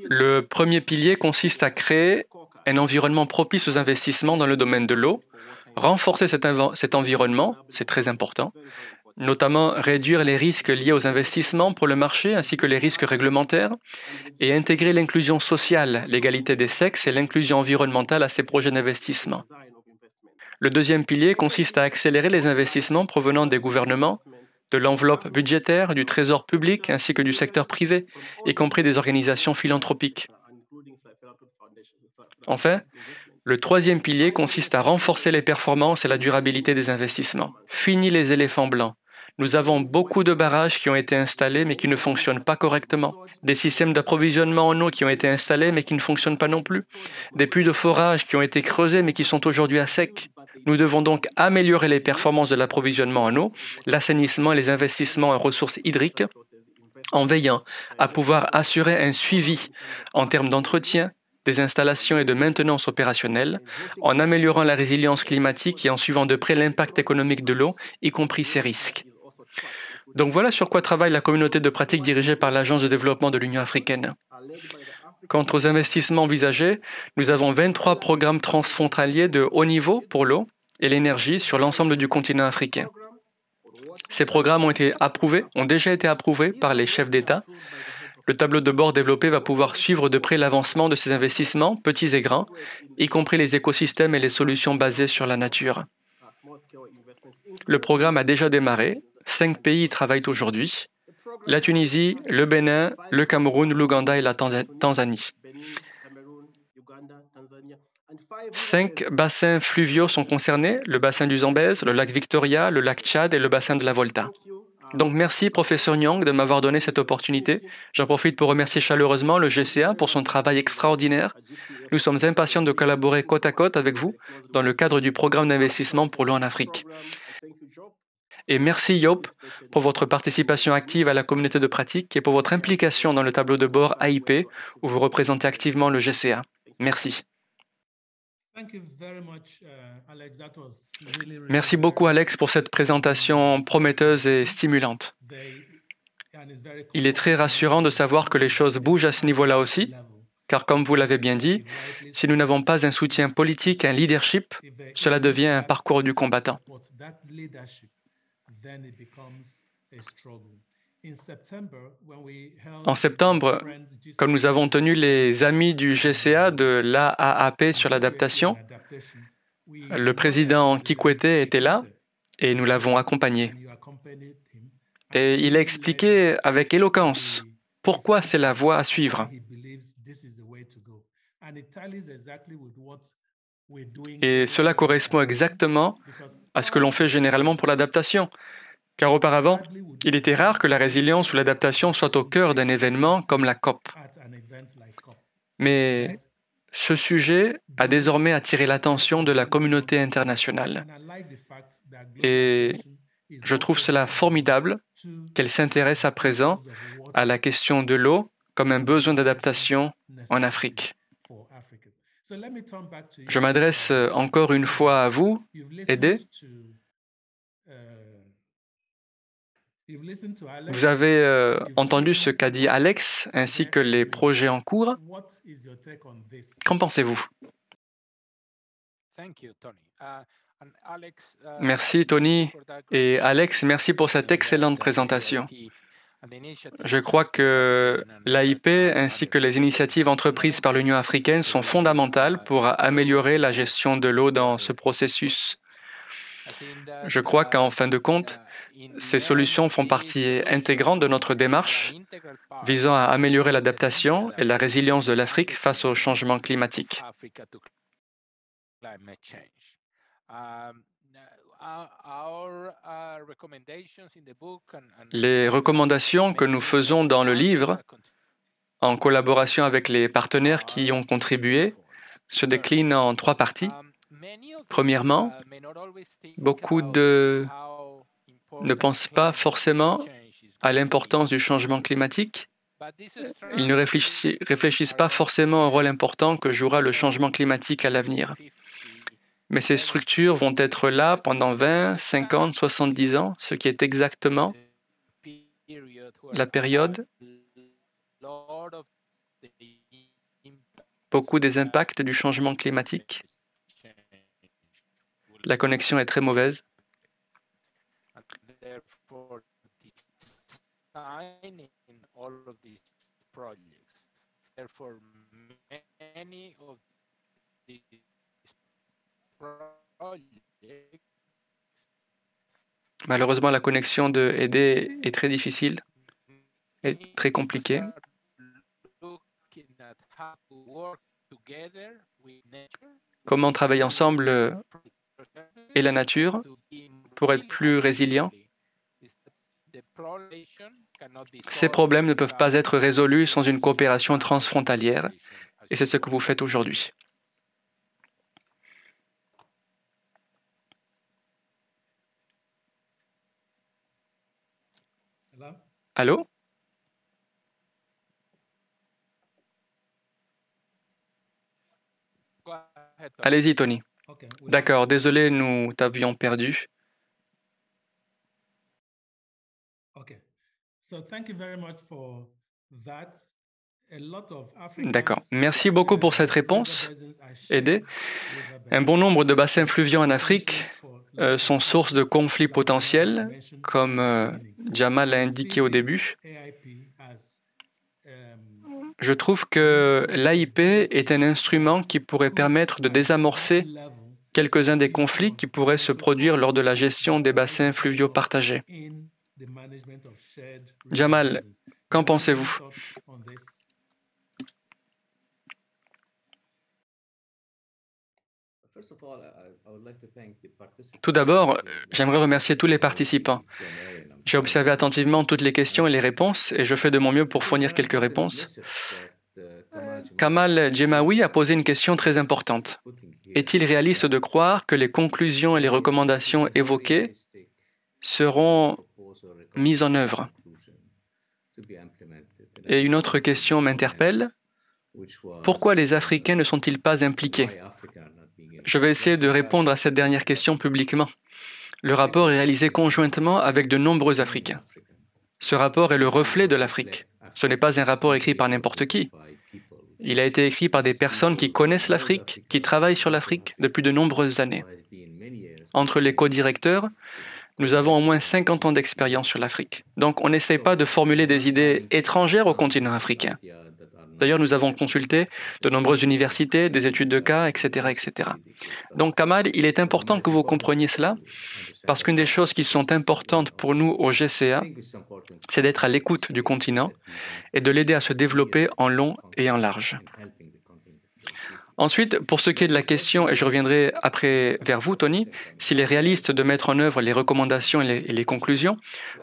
Le premier pilier consiste à créer un environnement propice aux investissements dans le domaine de l'eau, renforcer cet environnement, c'est très important, notamment réduire les risques liés aux investissements pour le marché ainsi que les risques réglementaires et intégrer l'inclusion sociale, l'égalité des sexes et l'inclusion environnementale à ces projets d'investissement. Le deuxième pilier consiste à accélérer les investissements provenant des gouvernements, de l'enveloppe budgétaire, du trésor public ainsi que du secteur privé, y compris des organisations philanthropiques. Enfin, le troisième pilier consiste à renforcer les performances et la durabilité des investissements. Fini les éléphants blancs. Nous avons beaucoup de barrages qui ont été installés mais qui ne fonctionnent pas correctement. Des systèmes d'approvisionnement en eau qui ont été installés mais qui ne fonctionnent pas non plus. Des puits de forage qui ont été creusés mais qui sont aujourd'hui à sec. Nous devons donc améliorer les performances de l'approvisionnement en eau, l'assainissement et les investissements en ressources hydriques en veillant à pouvoir assurer un suivi en termes d'entretien, des installations et de maintenance opérationnelle, en améliorant la résilience climatique et en suivant de près l'impact économique de l'eau, y compris ses risques. Donc voilà sur quoi travaille la communauté de pratique dirigée par l'Agence de développement de l'Union africaine. Quant aux investissements envisagés, nous avons 23 programmes transfrontaliers de haut niveau pour l'eau et l'énergie sur l'ensemble du continent africain. Ces programmes ont déjà été approuvés par les chefs d'État. Le tableau de bord développé va pouvoir suivre de près l'avancement de ces investissements, petits et grands, y compris les écosystèmes et les solutions basées sur la nature. Le programme a déjà démarré. 5 pays y travaillent aujourd'hui: la Tunisie, le Bénin, le Cameroun, l'Ouganda et la Tanzanie. 5 bassins fluviaux sont concernés: le bassin du Zambèze, le lac Victoria, le lac Tchad et le bassin de la Volta. Donc merci, professeur Nyang, de m'avoir donné cette opportunité. J'en profite pour remercier chaleureusement le GCA pour son travail extraordinaire. Nous sommes impatients de collaborer côte à côte avec vous dans le cadre du programme d'investissement pour l'eau en Afrique. Et merci Yop pour votre participation active à la communauté de pratique et pour votre implication dans le tableau de bord AIP où vous représentez activement le GCA. Merci. Merci beaucoup Alex pour cette présentation prometteuse et stimulante. Il est très rassurant de savoir que les choses bougent à ce niveau-là aussi, car comme vous l'avez bien dit, si nous n'avons pas un soutien politique, un leadership, cela devient un parcours du combattant. En septembre, quand nous avons tenu les amis du GCA de l'AAP sur l'adaptation, le président Kikwete était là et nous l'avons accompagné. Et il a expliqué avec éloquence pourquoi c'est la voie à suivre. Et cela correspond exactement à ce que l'on fait généralement pour l'adaptation. Car auparavant, il était rare que la résilience ou l'adaptation soit au cœur d'un événement comme la COP. Mais ce sujet a désormais attiré l'attention de la communauté internationale. Et je trouve cela formidable qu'elle s'intéresse à présent à la question de l'eau comme un besoin d'adaptation en Afrique. Je m'adresse encore une fois à vous, Aidé. Vous avez entendu ce qu'a dit Alex, ainsi que les projets en cours. Qu'en pensez-vous? Merci Tony et Alex, merci pour cette excellente présentation. Je crois que l'AIP ainsi que les initiatives entreprises par l'Union africaine sont fondamentales pour améliorer la gestion de l'eau dans ce processus. Je crois qu'en fin de compte, ces solutions font partie intégrante de notre démarche visant à améliorer l'adaptation et la résilience de l'Afrique face au changement climatique. Les recommandations que nous faisons dans le livre, en collaboration avec les partenaires qui y ont contribué, se déclinent en 3 parties. Premièrement, beaucoup ne pensent pas forcément à l'importance du changement climatique. Ils ne réfléchissent pas forcément au rôle important que jouera le changement climatique à l'avenir. Mais ces structures vont être là pendant 20, 50, 70 ans, ce qui est exactement la période, beaucoup des impacts du changement climatique. La connexion est très mauvaise. Malheureusement, la connexion de Aidé est très difficile et très compliquée. Comment travailler ensemble et la nature pour être plus résilient. Ces problèmes ne peuvent pas être résolus sans une coopération transfrontalière, et c'est ce que vous faites aujourd'hui. Allô? Allez-y, Tony. D'accord, désolé, nous t'avions perdu. D'accord. Merci beaucoup pour cette réponse, Aidé. Un bon nombre de bassins fluviaux en Afrique sont source de conflits potentiels, comme Jamal l'a indiqué au début. Je trouve que l'AIP est un instrument qui pourrait permettre de désamorcer quelques-uns des conflits qui pourraient se produire lors de la gestion des bassins fluviaux partagés. Jamal, qu'en pensez-vous? Tout d'abord, j'aimerais remercier tous les participants. J'ai observé attentivement toutes les questions et les réponses et je fais de mon mieux pour fournir quelques réponses. Kamal Djemaoui a posé une question très importante. Est-il réaliste de croire que les conclusions et les recommandations évoquées seront mises en œuvre? Et une autre question m'interpelle. Pourquoi les Africains ne sont-ils pas impliqués? Je vais essayer de répondre à cette dernière question publiquement. Le rapport est réalisé conjointement avec de nombreux Africains. Ce rapport est le reflet de l'Afrique. Ce n'est pas un rapport écrit par n'importe qui. Il a été écrit par des personnes qui connaissent l'Afrique, qui travaillent sur l'Afrique depuis de nombreuses années. Entre les co-directeurs, nous avons au moins 50 ans d'expérience sur l'Afrique. Donc on n'essaie pas de formuler des idées étrangères au continent africain. D'ailleurs, nous avons consulté de nombreuses universités, des études de cas, etc., etc. Donc, Kamal, il est important que vous compreniez cela, parce qu'une des choses qui sont importantes pour nous au GCA, c'est d'être à l'écoute du continent et de l'aider à se développer en long et en large. Ensuite, pour ce qui est de la question, et je reviendrai après vers vous, Tony, s'il est réaliste de mettre en œuvre les recommandations et les conclusions,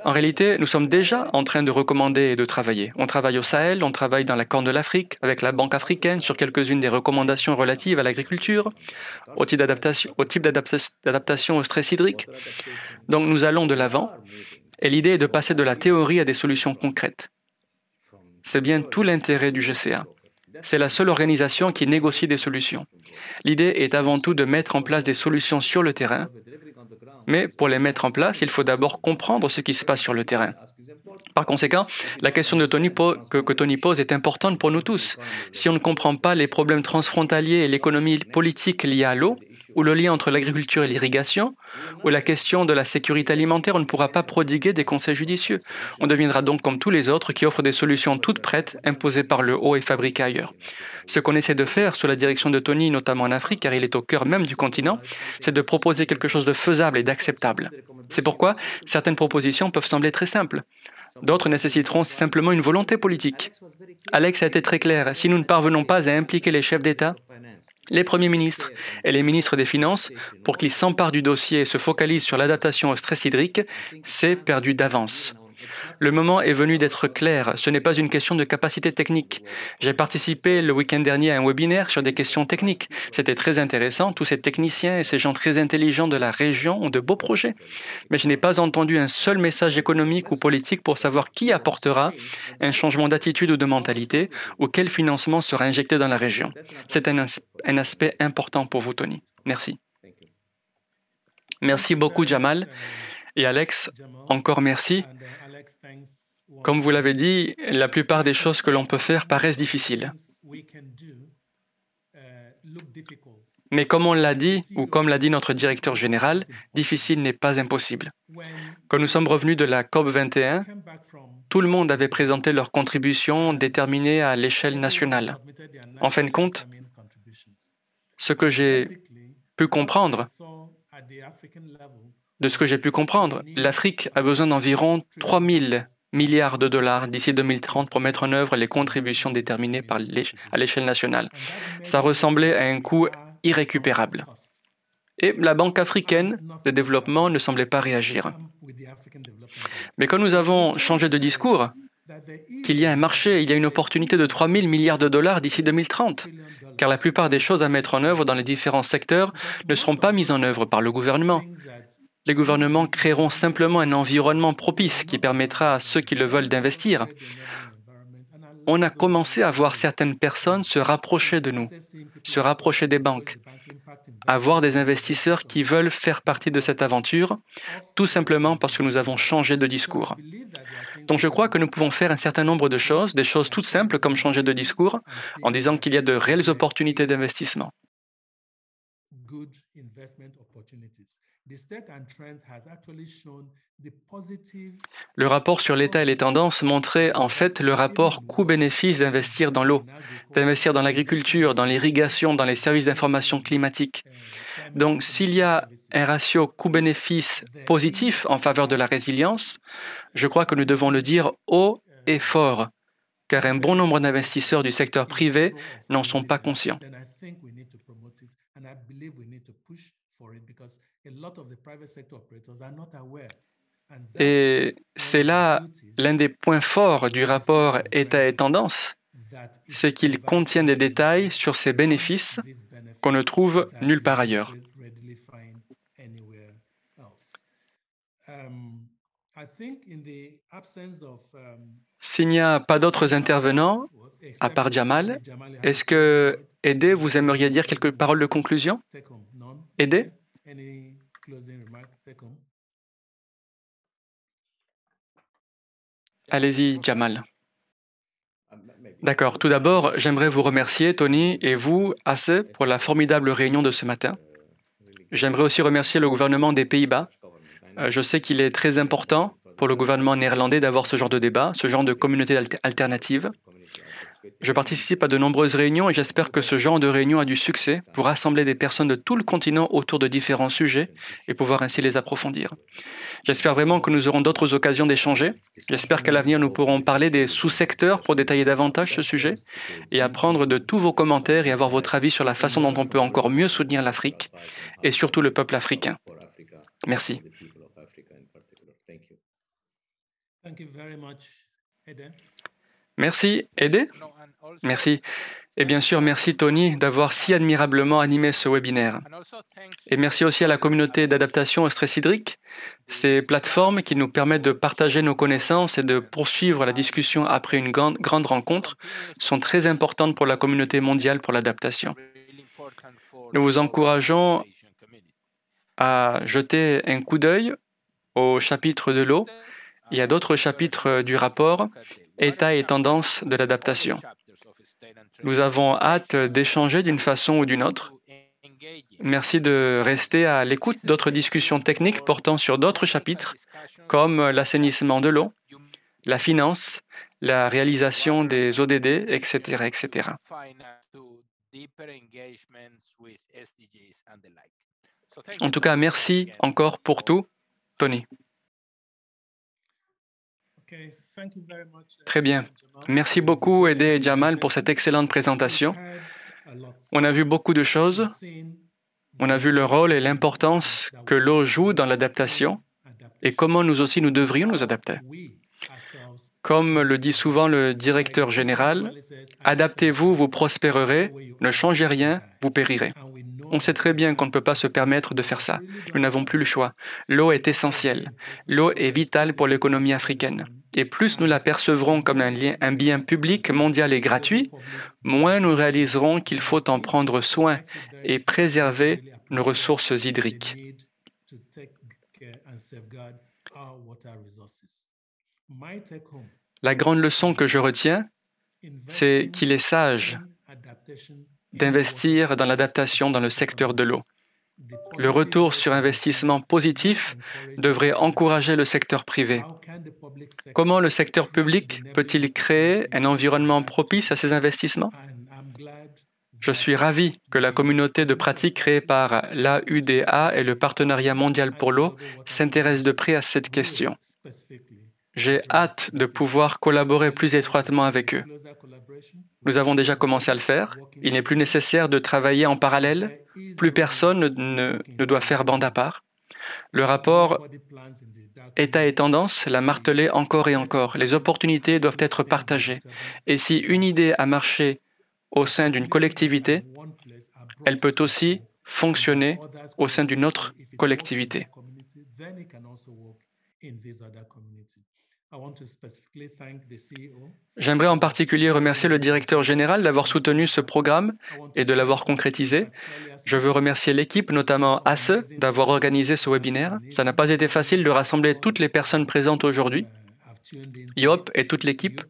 en réalité, nous sommes déjà en train de recommander et de travailler. On travaille au Sahel, on travaille dans la Corne de l'Afrique, avec la Banque africaine, sur quelques-unes des recommandations relatives à l'agriculture, au type d'adaptation au stress hydrique. Donc nous allons de l'avant, et l'idée est de passer de la théorie à des solutions concrètes. C'est bien tout l'intérêt du GCA. C'est la seule organisation qui négocie des solutions. L'idée est avant tout de mettre en place des solutions sur le terrain, mais pour les mettre en place, il faut d'abord comprendre ce qui se passe sur le terrain. Par conséquent, la question que Tony pose est importante pour nous tous. Si on ne comprend pas les problèmes transfrontaliers et l'économie politique liée à l'eau, ou le lien entre l'agriculture et l'irrigation, ou la question de la sécurité alimentaire, on ne pourra pas prodiguer des conseils judicieux. On deviendra donc comme tous les autres qui offrent des solutions toutes prêtes, imposées par le haut et fabriquées ailleurs. Ce qu'on essaie de faire sous la direction de Tony, notamment en Afrique, car il est au cœur même du continent, c'est de proposer quelque chose de faisable et d'acceptable. C'est pourquoi certaines propositions peuvent sembler très simples. D'autres nécessiteront simplement une volonté politique. Alex a été très clair, si nous ne parvenons pas à impliquer les chefs d'État, les premiers ministres et les ministres des Finances pour qu'ils s'emparent du dossier et se focalisent sur l'adaptation au stress hydrique, c'est perdu d'avance. Le moment est venu d'être clair, ce n'est pas une question de capacité technique. J'ai participé le week-end dernier à un webinaire sur des questions techniques. C'était très intéressant, tous ces techniciens et ces gens très intelligents de la région ont de beaux projets. Mais je n'ai pas entendu un seul message économique ou politique pour savoir qui apportera un changement d'attitude ou de mentalité ou quel financement sera injecté dans la région. C'est un aspect important pour vous, Tony. Merci. Merci beaucoup, Jamal. Et Alex, encore merci. Comme vous l'avez dit, la plupart des choses que l'on peut faire paraissent difficiles. Mais comme on l'a dit, ou comme l'a dit notre directeur général, difficile n'est pas impossible. Quand nous sommes revenus de la COP 21, tout le monde avait présenté leurs contributions déterminées à l'échelle nationale. En fin de compte, ce que j'ai pu comprendre, l'Afrique a besoin d'environ 3 000 milliards de dollars d'ici 2030 pour mettre en œuvre les contributions déterminées à l'échelle nationale. Ça ressemblait à un coût irrécupérable. Et la Banque africaine de développement ne semblait pas réagir. Mais quand nous avons changé de discours, qu'il y a un marché, il y a une opportunité de 3 000 milliards de dollars d'ici 2030, car la plupart des choses à mettre en œuvre dans les différents secteurs ne seront pas mises en œuvre par le gouvernement. Les gouvernements créeront simplement un environnement propice qui permettra à ceux qui le veulent d'investir. On a commencé à voir certaines personnes se rapprocher de nous, se rapprocher des banques, à voir des investisseurs qui veulent faire partie de cette aventure, tout simplement parce que nous avons changé de discours. Donc je crois que nous pouvons faire un certain nombre de choses, des choses toutes simples comme changer de discours, en disant qu'il y a de réelles opportunités d'investissement. Le rapport sur l'état et les tendances montrait en fait le rapport coût-bénéfice d'investir dans l'eau, d'investir dans l'agriculture, dans l'irrigation, dans les services d'information climatique. Donc s'il y a un ratio coût-bénéfice positif en faveur de la résilience, je crois que nous devons le dire haut et fort, car un bon nombre d'investisseurs du secteur privé n'en sont pas conscients. Et c'est là l'un des points forts du rapport État et tendance, c'est qu'il contient des détails sur ces bénéfices qu'on ne trouve nulle part ailleurs. S'il n'y a pas d'autres intervenants, à part Jamal, est-ce que, Aidé, vous aimeriez dire quelques paroles de conclusion? Aidé? Allez-y, Jamal. D'accord. Tout d'abord, j'aimerais vous remercier, Tony, et vous, Asse, pour la formidable réunion de ce matin. J'aimerais aussi remercier le gouvernement des Pays-Bas. Je sais qu'il est très important pour le gouvernement néerlandais d'avoir ce genre de débat, ce genre de communauté alternative. Je participe à de nombreuses réunions et j'espère que ce genre de réunion a du succès pour rassembler des personnes de tout le continent autour de différents sujets et pouvoir ainsi les approfondir. J'espère vraiment que nous aurons d'autres occasions d'échanger. J'espère qu'à l'avenir, nous pourrons parler des sous-secteurs pour détailler davantage ce sujet et apprendre de tous vos commentaires et avoir votre avis sur la façon dont on peut encore mieux soutenir l'Afrique et surtout le peuple africain. Merci. Merci, Aidé. Merci. Et bien sûr, merci Tony d'avoir si admirablement animé ce webinaire. Et merci aussi à la communauté d'adaptation au stress hydrique, ces plateformes qui nous permettent de partager nos connaissances et de poursuivre la discussion après une grande rencontre sont très importantes pour la communauté mondiale pour l'adaptation. Nous vous encourageons à jeter un coup d'œil au chapitre de l'eau et à d'autres chapitres du rapport État et tendance de l'adaptation. Nous avons hâte d'échanger d'une façon ou d'une autre. Merci de rester à l'écoute d'autres discussions techniques portant sur d'autres chapitres, comme l'assainissement de l'eau, la finance, la réalisation des ODD, etc., etc. En tout cas, merci encore pour tout, Tony. Très bien. Merci beaucoup, Aidé et Jamal, pour cette excellente présentation. On a vu beaucoup de choses. On a vu le rôle et l'importance que l'eau joue dans l'adaptation et comment nous aussi nous devrions nous adapter. Comme le dit souvent le directeur général, adaptez-vous, vous prospérerez, ne changez rien, vous périrez. On sait très bien qu'on ne peut pas se permettre de faire ça. Nous n'avons plus le choix. L'eau est essentielle. L'eau est vitale pour l'économie africaine. Et plus nous la percevrons comme un bien public mondial et gratuit, moins nous réaliserons qu'il faut en prendre soin et préserver nos ressources hydriques. La grande leçon que je retiens, c'est qu'il est sage d'investir dans l'adaptation dans le secteur de l'eau. Le retour sur investissement positif devrait encourager le secteur privé. Comment le secteur public peut-il créer un environnement propice à ces investissements? Je suis ravi que la communauté de pratique créée par l'AUDA et le Partenariat mondial pour l'eau s'intéresse de près à cette question. J'ai hâte de pouvoir collaborer plus étroitement avec eux. Nous avons déjà commencé à le faire. Il n'est plus nécessaire de travailler en parallèle. Plus personne ne doit faire bande à part. Le rapport État et tendance l'a martelé encore et encore. Les opportunités doivent être partagées. Et si une idée a marché au sein d'une collectivité, elle peut aussi fonctionner au sein d'une autre collectivité. J'aimerais en particulier remercier le directeur général d'avoir soutenu ce programme et de l'avoir concrétisé. Je veux remercier l'équipe, notamment ASE, d'avoir organisé ce webinaire. Ça n'a pas été facile de rassembler toutes les personnes présentes aujourd'hui. Yop et toute l'équipe.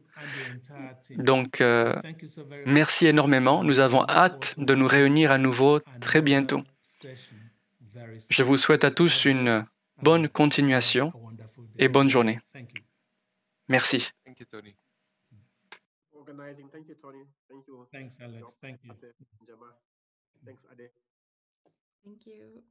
Donc, merci énormément. Nous avons hâte de nous réunir à nouveau très bientôt. Je vous souhaite à tous une bonne continuation et bonne journée. Merci. Thank you, Tony. Organizing. Thank you, Tony. Thank you. Thanks, Alex. Thank you. Jabbar. Thanks, Ade. Thank you.